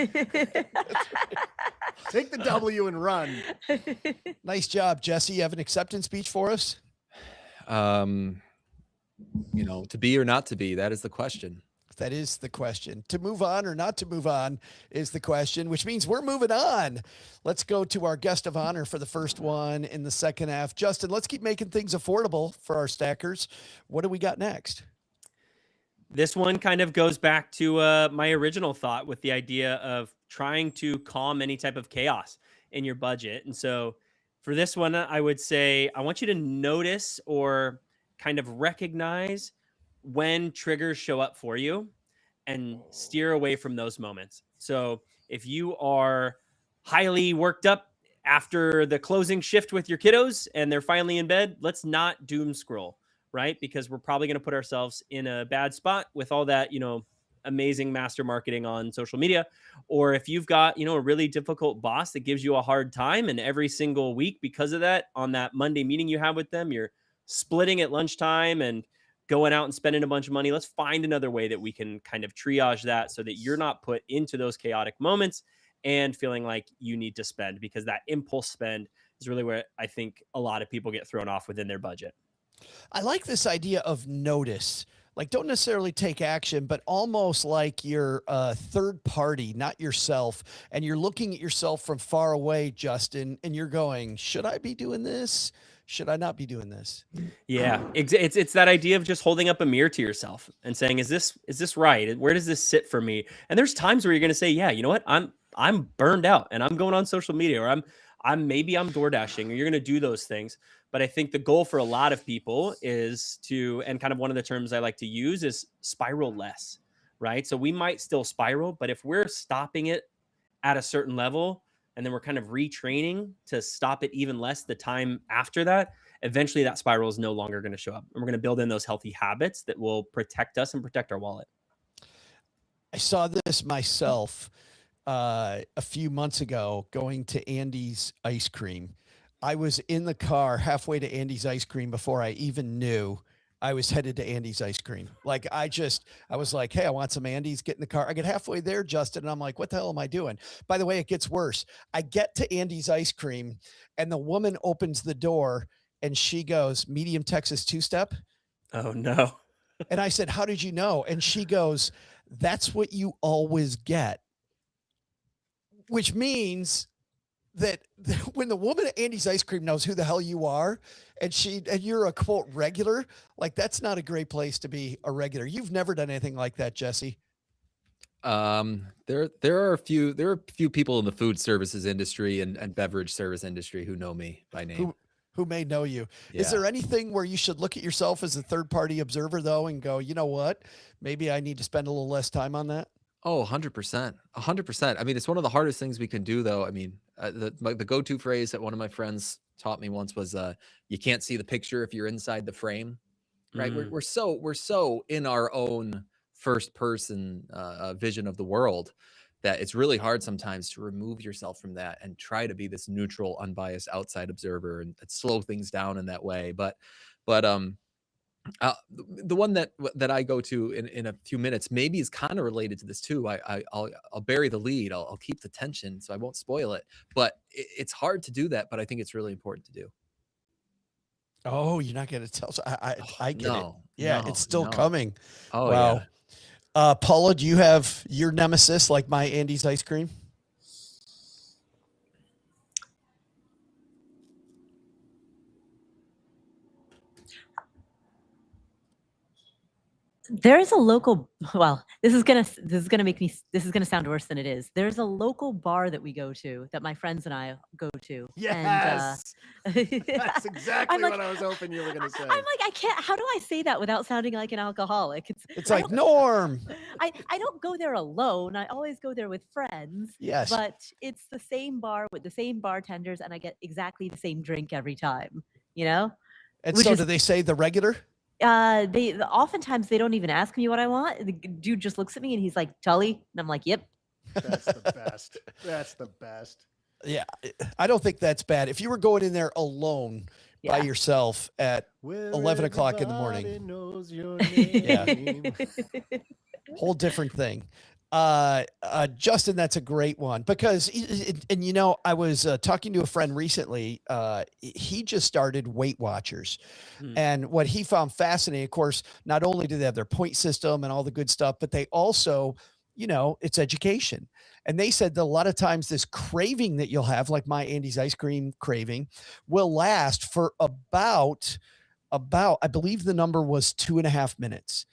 Take the W and run. Nice job, Jesse. You have an acceptance speech for us? You know, to be or not to be, that is the question. That is the question. To move on or not to move on is the question, which means we're moving on. Let's go to our guest of honor for the first one in the second half. Justin, let's keep making things affordable for our stackers. What do we got next? This one kind of goes back to my original thought with the idea of trying to calm any type of chaos in your budget. And so for this one, I would say I want you to notice or kind of recognize when triggers show up for you and steer away from those moments. So if you are highly worked up after the closing shift with your kiddos and they're finally in bed, let's not doom scroll, right? Because we're probably going to put ourselves in a bad spot with all that, you know, amazing master marketing on social media. Or if you've got, you know, a really difficult boss that gives you a hard time, and every single week because of that, on that Monday meeting you have with them, you're splitting at lunchtime and going out and spending a bunch of money. Let's find another way that we can kind of triage that so that you're not put into those chaotic moments and feeling like you need to spend, because that impulse spend is really where I think a lot of people get thrown off within their budget. I like this idea of notice. Like, don't necessarily take action, but almost like you're a third party, not yourself. And you're looking at yourself from far away, Justin, and you're going, should I be doing this? Should I not be doing this? Yeah, it's that idea of just holding up a mirror to yourself and saying, is this right? Where does this sit for me? And there's times where you're going to say, yeah, you know what? I'm burned out and I'm going on social media, or I'm door dashing, or you're going to do those things. But I think the goal for a lot of people is to, and kind of one of the terms I like to use is spiral less, right? So we might still spiral, but if we're stopping it at a certain level, and then we're kind of retraining to stop it even less the time after that, eventually that spiral is no longer going to show up. And we're going to build in those healthy habits that will protect us and protect our wallet. I saw this myself a few months ago going to Andy's Ice Cream. I was in the car halfway to Andy's Ice Cream before I even knew I was headed to Andy's Ice Cream. Like, I was like, hey, I want some Andy's. Get in the car. I get halfway there, Justin, and I'm like, what the hell am I doing? By the way, it gets worse. I get to Andy's Ice Cream, and the woman opens the door, and she goes, medium Texas two-step. Oh, no. And I said, how did you know? And she goes, that's what you always get. Which means that when the woman at Andy's Ice Cream knows who the hell you are, and you're a quote regular, like, that's not a great place to be a regular. You've never done anything like that, Jesse. There are a few people in the food services industry and beverage service industry who know me by name. Who may know you. Yeah. Is there anything where you should look at yourself as a third-party observer, though, and go, you know what? Maybe I need to spend a little less time on that? Oh, 100%. 100%. I mean, it's one of the hardest things we can do, though. I mean, the go-to phrase that one of my friends taught me once was, you can't see the picture if you're inside the frame, right? We're so in our own first person vision of the world that it's really hard sometimes to remove yourself from that and try to be this neutral, unbiased outside observer and slow things down in that way. But the one that I go to in a few minutes maybe is kind of related to this too. I'll bury the lead. I'll keep the tension so I won't spoil it. But it's hard to do that. But I think it's really important to do. Oh, you're not going to tell. So I get it. No, Yeah, no, it's still no. coming. Oh, Wow. yeah. Paula, do you have your nemesis like my Andy's ice cream? There is a local, well, this is gonna sound worse than it is. There's a local bar that we go to that my friends and I go to. Yes. And, That's exactly I'm like, what I was hoping you were going to say. I'm like, I can't. How do I say that without sounding like an alcoholic? It's like Norm. I don't go there alone. I always go there with friends. Yes. But it's the same bar with the same bartenders, and I get exactly the same drink every time. You know. And Which so is- do they say the regular? They oftentimes they don't even ask me what I want. The dude just looks at me and he's like, "Tully," and I'm like, "Yep." That's the best. That's the best. Yeah, I don't think that's bad. If you were going in there alone by Yeah. yourself at Where 11 o'clock in the everybody morning. knows your Yeah. name. Whole different thing. Justin, that's a great one because, and you know, I was talking to a friend recently. He just started Weight Watchers, and what he found fascinating, of course, not only do they have their point system and all the good stuff, but they also, you know, it's education. And they said that a lot of times this craving that you'll have, like my Andy's ice cream craving, will last for about, I believe the number was 2.5 minutes.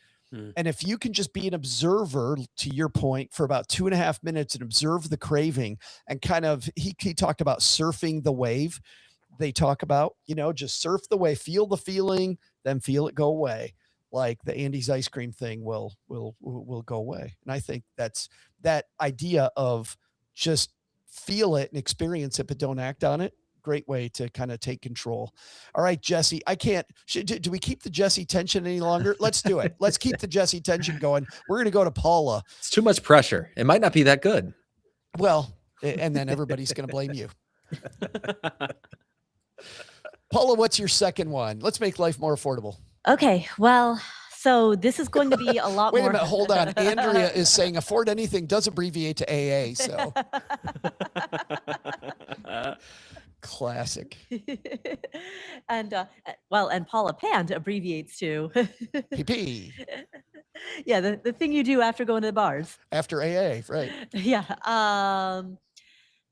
And if you can just be an observer, to your point, for about 2.5 minutes and observe the craving and kind of, he talked about surfing the wave. They talk about, you know, just surf the wave, feel the feeling, then feel it go away. Like the Andy's ice cream thing will go away. And I think that's that idea of just feel it and experience it, but don't act on it. Great way to kind of take control. All right, Jesse, I can't, do we keep the Jesse tension any longer? Let's do it. Let's keep the Jesse tension going. We're going to go to Paula. It's too much pressure. It might not be that good. Well, and then everybody's going to blame you. Paula, what's your second one? Let's make life more affordable. Okay, well, so this is going to be a lot Wait more. a minute, hold on. Andrea is saying afford anything does abbreviate to AA, so. Classic. And and Paula Pant abbreviates to PP. Yeah, the thing you do after going to the bars. After AA, right. Yeah.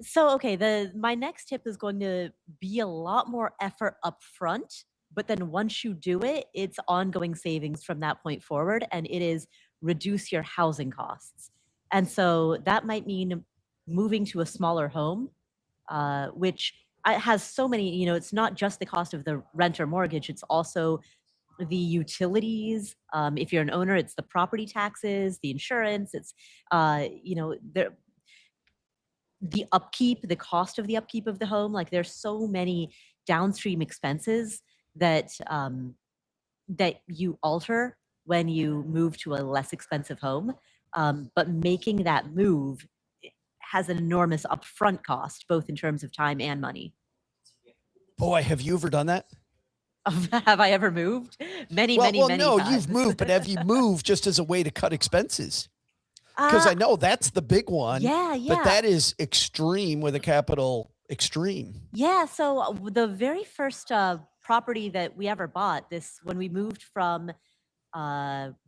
So okay, my next tip is going to be a lot more effort up front, but then once you do it, it's ongoing savings from that point forward, and it is reduce your housing costs. And so that might mean moving to a smaller home, which has so many, you know, it's not just the cost of the rent or mortgage, it's also the utilities. If you're an owner, it's the property taxes, the insurance, it's, you know, the upkeep, the cost of the upkeep of the home. Like there's so many downstream expenses that that you alter when you move to a less expensive home. But making that move has an enormous upfront cost, both in terms of time and money. Boy, have you ever done that? Have I ever moved? Many No, times. you've moved, but have you moved just as a way to cut expenses? Because I know that's the big one. Yeah. But that is extreme with a capital extreme. Yeah. So the very first property that we ever bought, when we moved from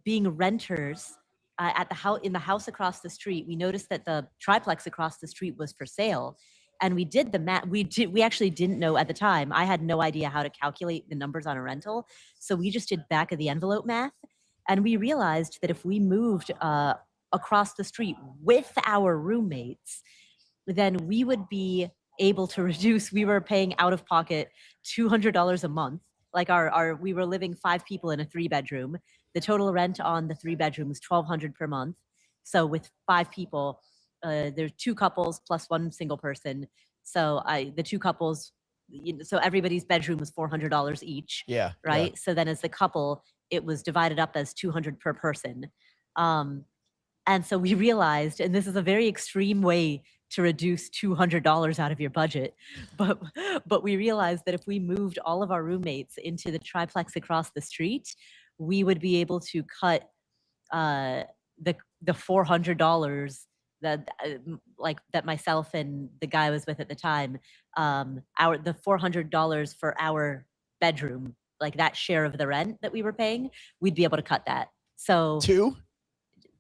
being renters at in the house across the street, we noticed that the triplex across the street was for sale. And we did the math. We actually didn't know at the time. I had no idea how to calculate the numbers on a rental. So we just did back of the envelope math. And we realized that if we moved across the street with our roommates, then we would be able to reduce. We were paying out of pocket $200 a month. Like we were living 5 people in a 3-bedroom. The total rent on the 3-bedroom was $1,200 per month. So with 5 people, there's 2 couples plus 1 single person. So the 2 couples, so everybody's bedroom was $400 each. Yeah. Right. Yeah. So then as the couple, it was divided up as $200 per person. And so we realized, and this is a very extreme way to reduce $200 out of your budget, but we realized that if we moved all of our roommates into the triplex across the street, we would be able to cut the $400 that that myself and the guy I was with at the time, the $400 for our bedroom, like that share of the rent that we were paying, we'd be able to cut that. So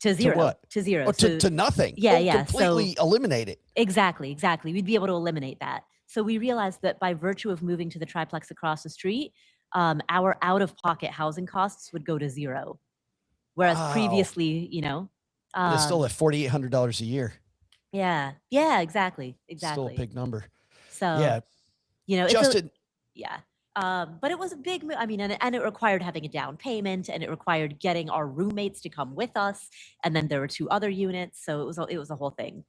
to zero. To what? To zero. Oh, to nothing. Yeah, oh, yeah. Completely eliminate it. Exactly. We'd be able to eliminate that. So we realized that by virtue of moving to the triplex across the street, our out-of-pocket housing costs would go to zero. Whereas previously, it's still at $4,800 a year. Yeah. Yeah, exactly. Still a big number. So, yeah. Justin. Yeah. But it was a big move. I mean, and it required having a down payment, and it required getting our roommates to come with us. And then there were 2 other units. So it was a whole thing.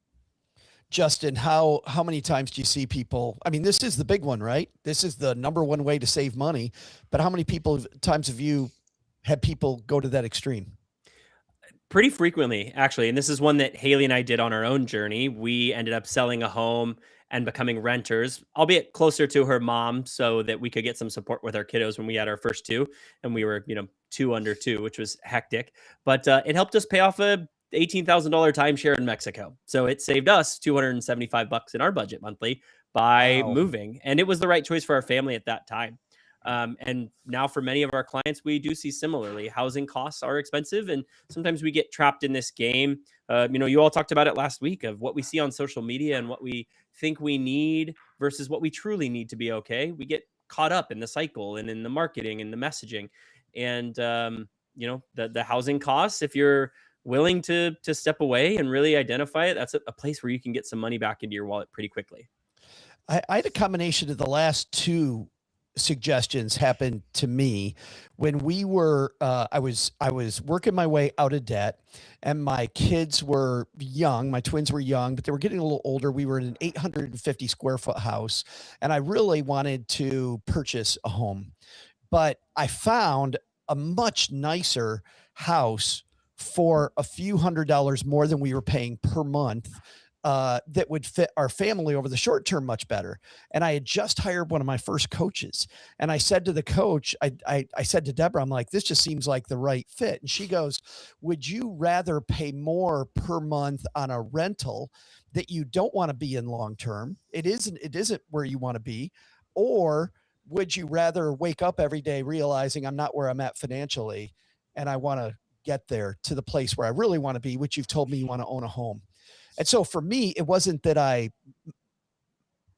Justin, how many times do you see people? I mean, this is the big one, right? This is the number one way to save money. But how many times have you had people go to that extreme? Pretty frequently, actually. And this is one that Haley and I did on our own journey. We ended up selling a home and becoming renters, albeit closer to her mom, so that we could get some support with our kiddos when we had our first 2. And we were, 2 under 2, which was hectic. But it helped us pay off a $18,000 timeshare in Mexico. So it saved us $275 in our budget monthly by moving. And it was the right choice for our family at that time. And now for many of our clients, we do see similarly, housing costs are expensive. And sometimes we get trapped in this game. You all talked about it last week of what we see on social media and what we think we need versus what we truly need to be okay. We get caught up in the cycle and in the marketing and the messaging. And, the housing costs, if you're willing to step away and really identify it, that's a place where you can get some money back into your wallet pretty quickly. I had a combination of the last 2 suggestions happened to me when we were I was working my way out of debt, and my kids were young. My twins were young, but they were getting a little older. We were in an 850 square foot house, and I really wanted to purchase a home, but I found a much nicer house for a few $100s more than we were paying per month, that would fit our family over the short term much better. And I had just hired one of my first coaches, and I said to the coach, I said to Deborah, I'm like, this just seems like the right fit. And she goes, would you rather pay more per month on a rental that you don't want to be in long term? It isn't where you want to be. Or would you rather wake up every day realizing I'm not where I'm at financially, and I want to get there to the place where I really want to be, which you've told me you want to own a home? And so for me, it wasn't that I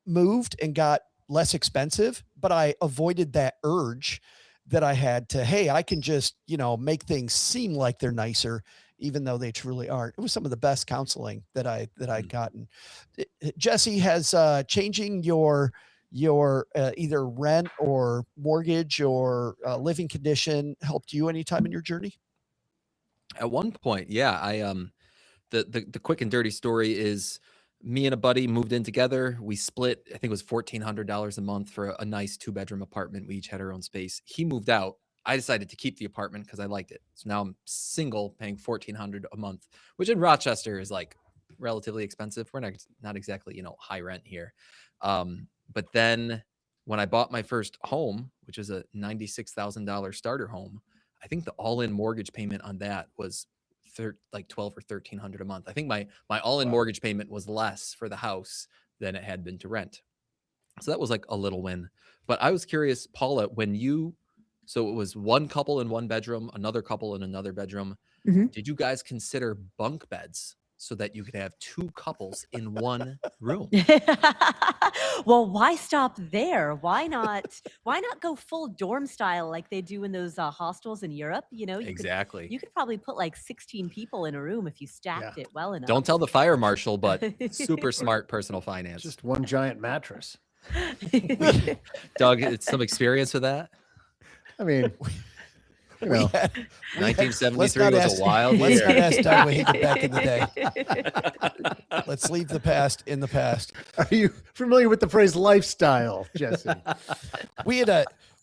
moved and got less expensive, but I avoided that urge that I had to, hey, I can just, make things seem like they're nicer, even though they truly aren't. It was some of the best counseling that I'd gotten. Jesse, has changing your either rent or mortgage or living condition helped you anytime in your journey? At one point, yeah, the quick and dirty story is me and a buddy moved in together. We split, I think it was $1,400 a month for a nice 2-bedroom apartment. We each had our own space. He moved out. I decided to keep the apartment because I liked it. So now I'm single, paying $1,400 a month, which in Rochester is like relatively expensive. We're not exactly, high rent here. But then when I bought my first home, which is a $96,000 starter home, I think the all-in mortgage payment on that was like $1,200 or $1,300 a month. I think my all-in mortgage payment was less for the house than it had been to rent. So that was like a little win. But I was curious, Paula, so it was one couple in one bedroom, another couple in another bedroom. Mm-hmm. Did you guys consider bunk beds so that you could have 2 couples in one room. Well, why stop there? Why not go full dorm style like they do in those hostels in Europe? You know, Exactly. you could probably put like 16 people in a room if you stacked it well enough. Don't tell the fire marshal, but super smart personal finance. Just one giant mattress. Doug, it's some experience with that? I mean, you know, 1973 was a wild year. Let's not ask Doug what he did back in the day. Let's leave the past in the past. Are you familiar with the phrase lifestyle, Jesse?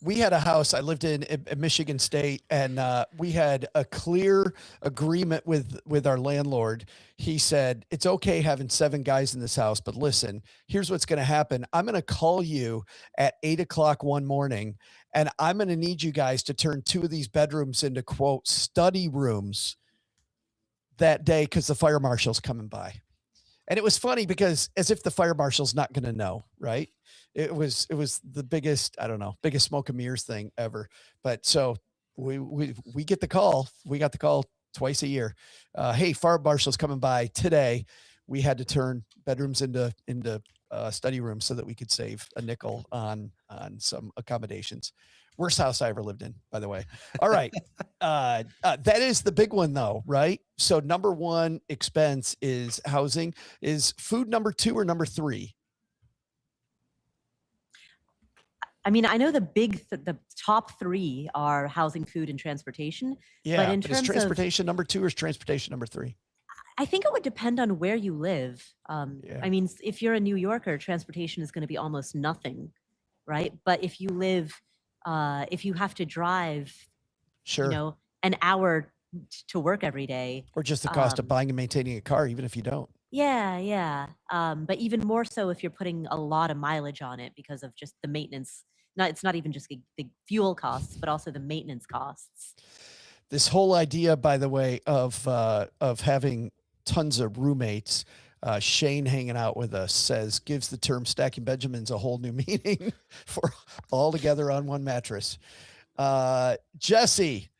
We had a house. I lived in Michigan State, and we had a clear agreement with our landlord. He said, it's okay having 7 guys in this house, but listen, here's what's going to happen. I'm going to call you at 8:00 one morning, and I'm going to need you guys to turn 2 of these bedrooms into, quote, study rooms that day because the fire marshal's coming by. And it was funny because as if the fire marshal's not going to know, right? It was the biggest smoke and mirrors thing ever. But so we get the call. We got the call twice a year. Hey, fire marshal's coming by today. We had to turn bedrooms into study rooms so that we could save a nickel on some accommodations. Worst house I ever lived in, by the way. All right. That is the big one though, right? So number 1 expense is housing. Is food number 2 or number 3? I mean, I know the top 3 are housing, food, and transportation. Yeah, but in terms is transportation number 2 or is transportation number 3? I think it would depend on where you live. Yeah. I mean, if you're a New Yorker, transportation is going to be almost nothing, right? But if you live, if you have to drive, Sure, an hour to work every day, or just the cost of buying and maintaining a car, even if you don't. yeah. But even more so if you're putting a lot of mileage on it because of just the maintenance. It's not even just the fuel costs, but also the maintenance costs. This whole idea, by the way, of having tons of roommates, Shane hanging out with us gives the term stacking Benjamins a whole new meaning for all together on one mattress. Jesse,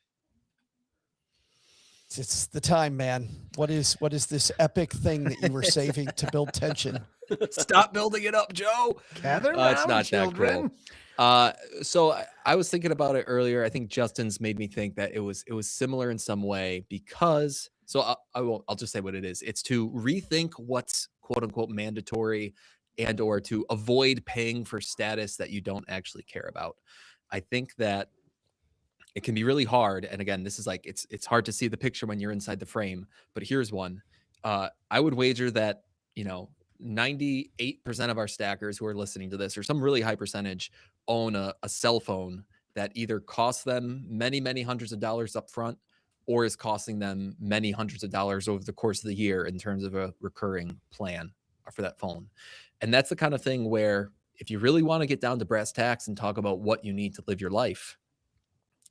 it's the time, man. What is this epic thing that you were saving to build tension? Stop building it up, Joe. Gather It's round, not children. that cool. So I was thinking about it earlier. I think Justin's made me think that it was similar in some way because. So I'll just say what it is. It's to rethink what's quote unquote mandatory and or to avoid paying for status that you don't actually care about. I think that it can be really hard. And again, this is like, it's hard to see the picture when you're inside the frame, but here's one. I would wager that, 98% of our stackers who are listening to this, or some really high percentage, own a cell phone that either costs them many, many hundreds of dollars up front or is costing them many hundreds of dollars over the course of the year in terms of a recurring plan for that phone. And that's the kind of thing where if you really want to get down to brass tacks and talk about what you need to live your life,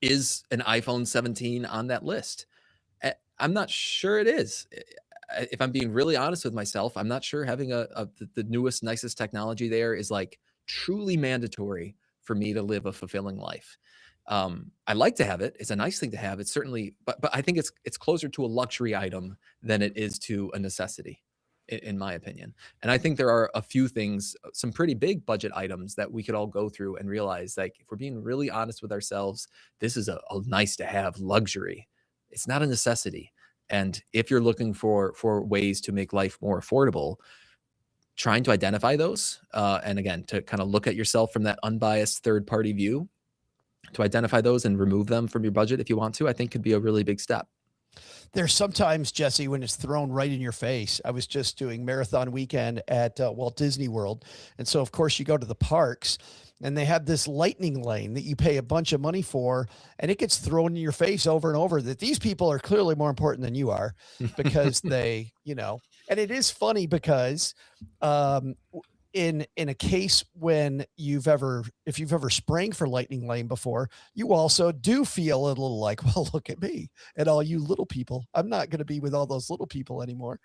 is an iPhone 17 on that list? I'm not sure it is. If I'm being really honest with myself, I'm not sure having the newest, nicest technology there is like truly mandatory for me to live a fulfilling life. I like to have it. It's a nice thing to have. It's certainly, but I think it's closer to a luxury item than it is to a necessity, in my opinion. And I think there are a few things, some pretty big budget items that we could all go through and realize, like, if we're being really honest with ourselves, this is a nice to have luxury. It's not a necessity. And if you're looking for ways to make life more affordable, trying to identify those, and again, to kind of look at yourself from that unbiased third-party view, to identify those and remove them from your budget if you want to, I think could be a really big step. There's sometimes, Jesse, when it's thrown right in your face. I was just doing marathon weekend at Walt Disney World. And so, of course, you go to the parks and they have this lightning lane that you pay a bunch of money for. And it gets thrown in your face over and over that these people are clearly more important than you are because they, and it is funny because in a case when if you've ever sprang for lightning lane before, you also do feel a little like, well, look at me and all you little people. I'm not going to be with all those little people anymore.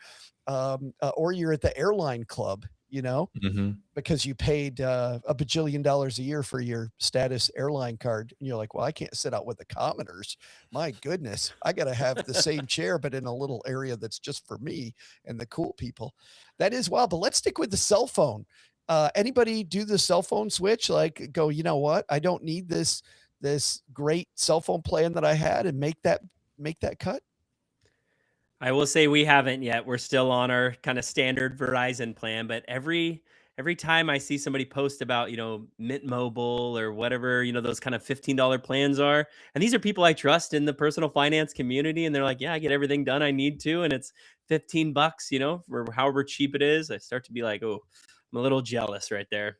Or you're at the airline club, because you paid a bajillion dollars a year for your status airline card. And you're like, well, I can't sit out with the commoners. My goodness, I got to have the same chair, but in a little area that's just for me and the cool people. That is wild. But let's stick with the cell phone. Anybody do the cell phone switch? Like go, you know what? I don't need this great cell phone plan that I had, and make that cut. I will say we haven't yet. We're still on our kind of standard Verizon plan, but every time I see somebody post about, Mint Mobile or whatever, those kind of $15 plans are, and these are people I trust in the personal finance community, and they're like, yeah, I get everything done I need to, and it's $15, for however cheap it is. I start to be like, oh, I'm a little jealous right there.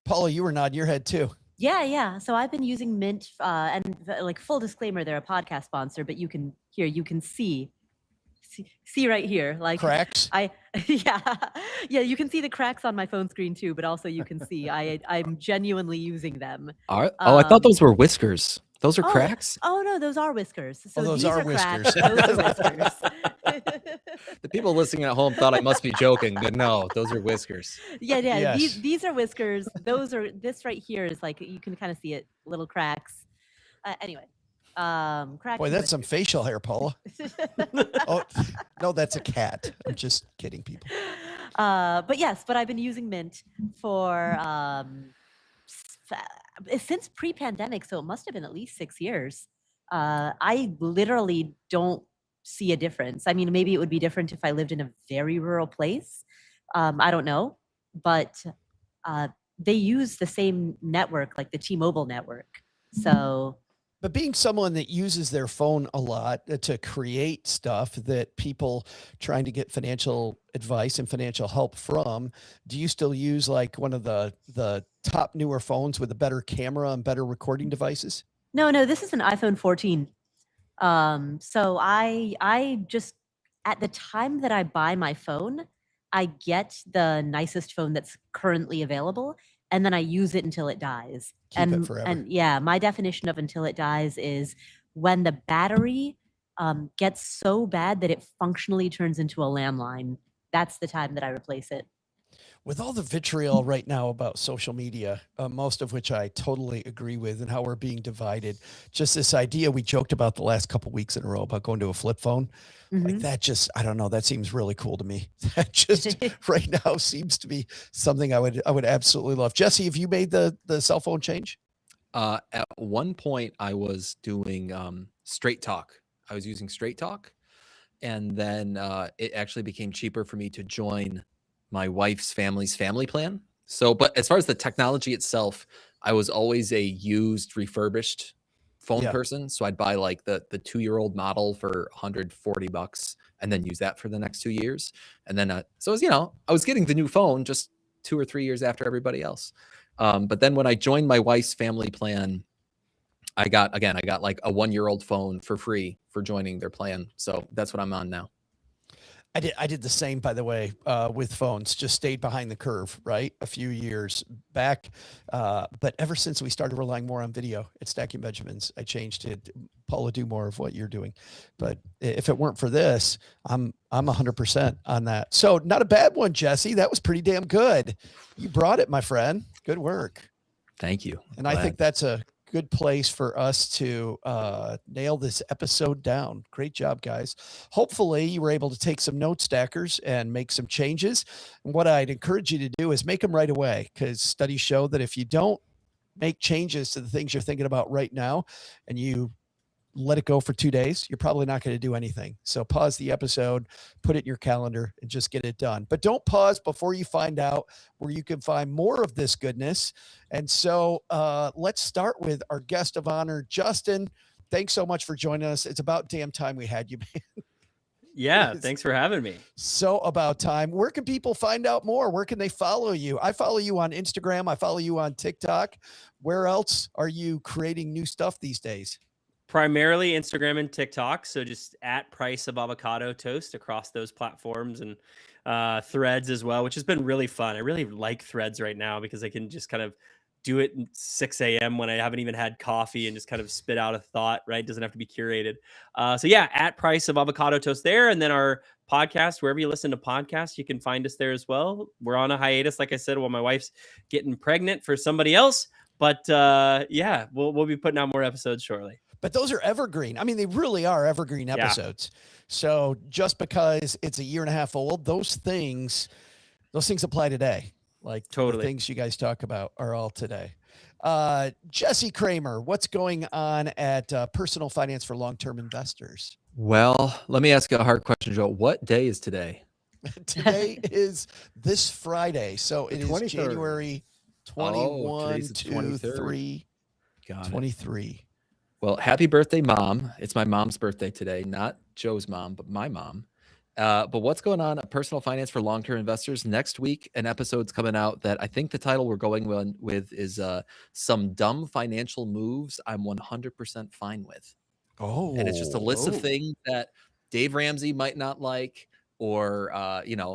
Paula, you were nodding your head too. Yeah. So I've been using Mint, and like full disclaimer, they're a podcast sponsor, but you can see right here, like cracks. You can see the cracks on my phone screen too, but also you can see I'm genuinely using them. I thought those were whiskers. Those are cracks. Oh no, those are whiskers. So those these are whiskers. Cracks, those are whiskers. The people listening at home thought I must be joking, but no, those are whiskers. Yeah. Yes. These are whiskers. This right here is like, you can kind of see it, little cracks. Anyway. Boy, that's some facial hair, Paula. Oh no, that's a cat. I'm just kidding, people. But I've been using Mint for since pre-pandemic, so it must have been at least 6 years. I literally don't see a difference. I mean, maybe it would be different if I lived in a very rural place. I don't know, but they use the same network, like the T-Mobile network. So. But being someone that uses their phone a lot to create stuff that people trying to get financial advice and financial help from, do you still use like one of the top newer phones with a better camera and better recording devices? No, this is an iPhone 14. So I just, at the time that I buy my phone, I get the nicest phone that's currently available, and then I use it until it dies. Keep it forever. And yeah, my definition of until it dies is when the battery gets so bad that it functionally turns into a landline. That's the time that I replace it. With all the vitriol right now about social media, most of which I totally agree with, and how we're being divided, just this idea we joked about the last couple of weeks in a row about going to a flip phone, like that just, I don't know, that seems really cool to me. That just right now seems to be something I would absolutely love. Jesse, have you made the cell phone change? At one point I was doing Straight Talk. I was using Straight Talk, and then it actually became cheaper for me to join my wife's family's family plan. So, but as far as the technology itself, I was always a used, refurbished phone person. So I'd buy like the 2-year-old model for $140 and then use that for the next 2 years. And then, so it was, I was getting the new phone just 2 or 3 years after everybody else. But then when I joined my wife's family plan, I got like a 1-year-old phone for free for joining their plan. So that's what I'm on now. I did the same, by the way, with phones, just stayed behind the curve, right? A few years back. But ever since we started relying more on video at Stacking Benjamins, I changed it. Paula, do more of what you're doing. But if it weren't for this, I'm 100% on that. So not a bad one, Jesse. That was pretty damn good. You brought it, my friend. Good work. Thank you. And I think that's a good place for us to nail this episode down. Great job, guys. Hopefully you were able to take some note stackers and make some changes. And what I'd encourage you to do is make them right away, because studies show that if you don't make changes to the things you're thinking about right now and you let it go for 2 days, you're probably not going to do anything. So pause the episode, put it in your calendar, and just get it done. But don't pause before you find out where you can find more of this goodness. And so let's start with our guest of honor, Justin. Thanks so much for joining us. It's about damn time we had you, man. Yeah, thanks for having me. So about time. Where can people find out more? Where can they follow you? I follow you on Instagram. I follow you on TikTok. Where else are you creating new stuff these days? Primarily Instagram and TikTok. So just at Price of Avocado Toast across those platforms, and Threads as well, which has been really fun. I really like Threads right now because I can just kind of do it at 6 a.m. when I haven't even had coffee and just kind of spit out a thought, right? Doesn't have to be curated. So yeah, at Price of Avocado Toast there. And then our podcast, wherever you listen to podcasts, you can find us there as well. We're on a hiatus, like I said, while my wife's getting pregnant for somebody else. But yeah, we'll be putting out more episodes shortly. But those are evergreen. I mean, they really are evergreen episodes. Yeah. So just because it's a year and a half old, those things apply today. Like totally. The things you guys talk about are all today. Jesse Cramer, what's going on at Personal Finance for Long-Term Investors? Well, let me ask you a hard question, Joe. What day is today? Today is this Friday. So it is 23rd. January 21, 2, 3, Got 23. It. Well, happy birthday, Mom. It's my mom's birthday today, not Joe's mom, but my mom. But what's going on at Personal Finance for Long-Term Investors? Next week, an episode's coming out that I think the title we're going with is Some Dumb Financial Moves I'm 100% Fine With. Oh. And it's just a list of things that Dave Ramsey might not like, or,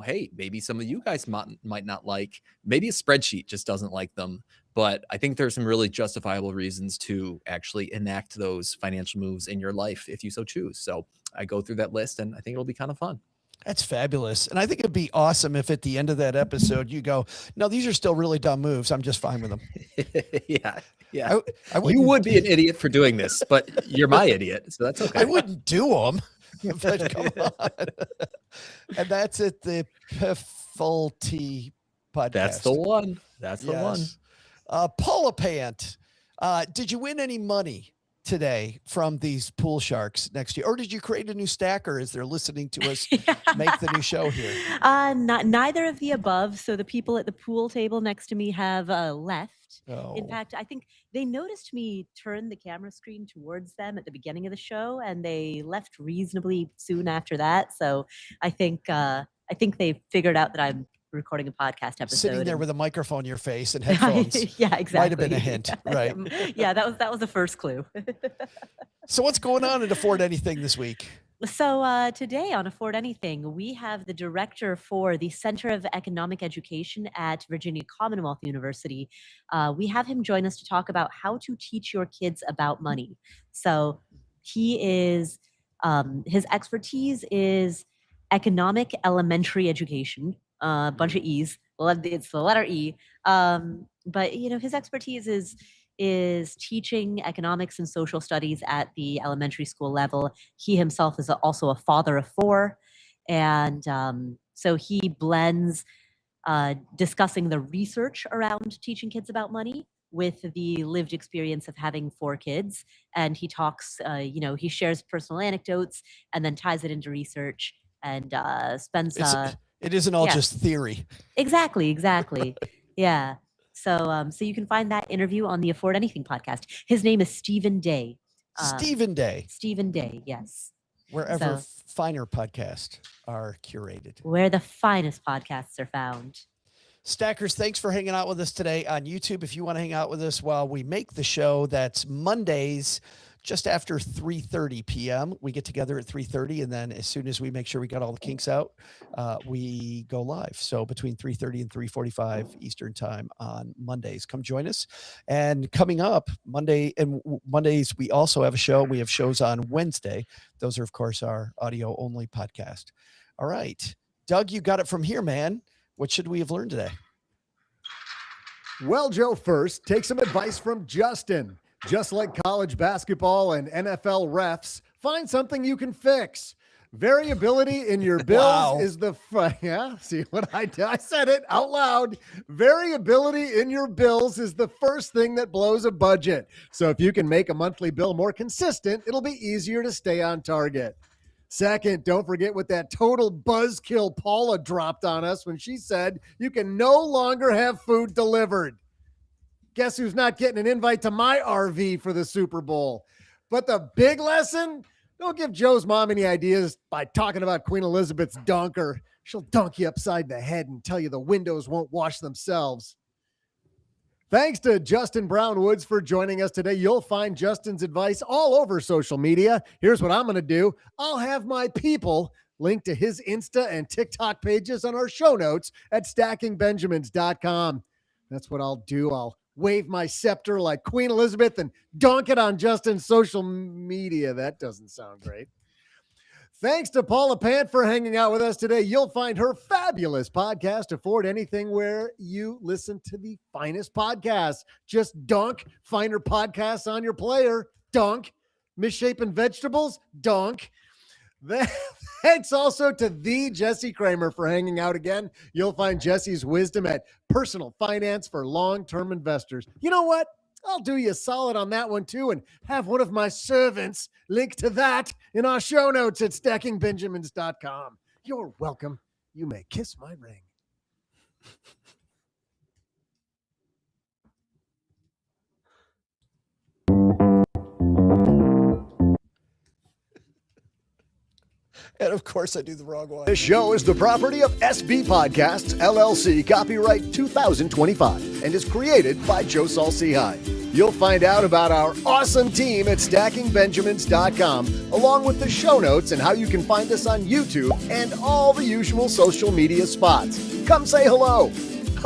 hey, maybe some of you guys might not like. Maybe a spreadsheet just doesn't like them. But I think there's some really justifiable reasons to actually enact those financial moves in your life if you so choose. So I go through that list, and I think it'll be kind of fun. That's fabulous. And I think it'd be awesome if at the end of that episode you go, no, these are still really dumb moves. I'm just fine with them. Yeah. You would be an idiot for doing this, but you're my idiot. So that's okay. I wouldn't do them. But come on. And that's at the Piffalty podcast. That's the one. That's the one. Paula Pant, did you win any money today from these pool sharks next year, or did you create a new stacker as they're listening to us make the new show here? Neither of the above. So the people at the pool table next to me have left. Oh. In fact, I think they noticed me turn the camera screen towards them at the beginning of the show, and they left reasonably soon after that. So I think they figured out that I'm recording a podcast episode. Sitting there with a microphone in your face and headphones. Yeah, exactly. Might have been a hint, right? Yeah, that was the first clue. So what's going on at Afford Anything this week? So today on Afford Anything, we have the director for the Center of Economic Education at Virginia Commonwealth University. We have him join us to talk about how to teach your kids about money. So he is, his expertise is economic elementary education. A bunch of E's. It's the letter E. But his expertise is teaching economics and social studies at the elementary school level. He himself is also a father of 4, and so he blends discussing the research around teaching kids about money with the lived experience of having 4 kids. And he talks, he shares personal anecdotes and then ties it into research and spends. It isn't all just theory. Exactly. Yeah. So you can find that interview on the Afford Anything podcast. His name is Stephen Day. Stephen Day, yes. Wherever finer podcasts are curated. Where the finest podcasts are found. Stackers, thanks for hanging out with us today on YouTube. If you want to hang out with us while we make the show, that's Mondays just after 3:30 p.m. We get together at 3:30, and then as soon as we make sure we got all the kinks out, we go live. So between 3:30 and 3:45 Eastern time on Mondays, come join us. And coming up Mondays, we also have a show. We have shows on Wednesday. Those are, of course, our audio only podcast. All right, Doug, you got it from here, man. What should we have learned today? Well, Joe, first, take some advice from Justin. Just like college basketball and NFL refs, find something you can fix. Variability in your bills is the see what I did? I said it out loud. Variability in your bills is the first thing that blows a budget. So if you can make a monthly bill more consistent, it'll be easier to stay on target. Second, don't forget what that total buzzkill Paula dropped on us when she said you can no longer have food delivered. Guess who's not getting an invite to my RV for the Super Bowl? But the big lesson, don't give Joe's mom any ideas by talking about Queen Elizabeth's dunker. She'll dunk you upside the head and tell you the windows won't wash themselves. Thanks to Justin Brown Woods for joining us today. You'll find Justin's advice all over social media. Here's what I'm going to do. I'll have my people link to his Insta and TikTok pages on our show notes at stackingbenjamins.com. That's what I'll do. I'll wave my scepter like Queen Elizabeth and donk it on Justin's social media. That doesn't sound great. Thanks to Paula Pant for hanging out with us today. You'll find her fabulous podcast, Afford Anything, where you listen to the finest podcasts. Just dunk finer podcasts on your player. Dunk. Misshapen vegetables. Dunk. Thanks also to the Jesse Cramer for hanging out again. You'll find Jesse's wisdom at Personal Finance for Long-Term Investors. You know what? I'll do you a solid on that one too and have one of my servants link to that in our show notes at stackingbenjamins.com. You're welcome. You may kiss my ring. And of course, I do the wrong one. This show is the property of SB Podcasts, LLC, copyright 2025, and is created by Joe Saul-Sehy. You'll find out about our awesome team at stackingbenjamins.com, along with the show notes and how you can find us on YouTube and all the usual social media spots. Come say hello.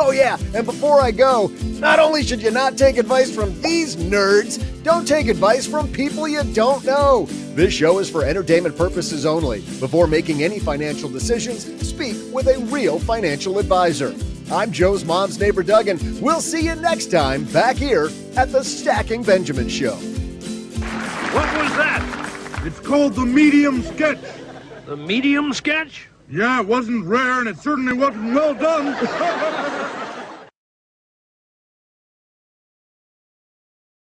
Oh yeah, and before I go, not only should you not take advice from these nerds, don't take advice from people you don't know. This show is for entertainment purposes only. Before making any financial decisions, speak with a real financial advisor. I'm Joe's mom's neighbor, Doug, and we'll see you next time back here at the Stacking Benjamin Show. What was that? It's called the medium sketch. The medium sketch? Yeah, it wasn't rare, and it certainly wasn't well done.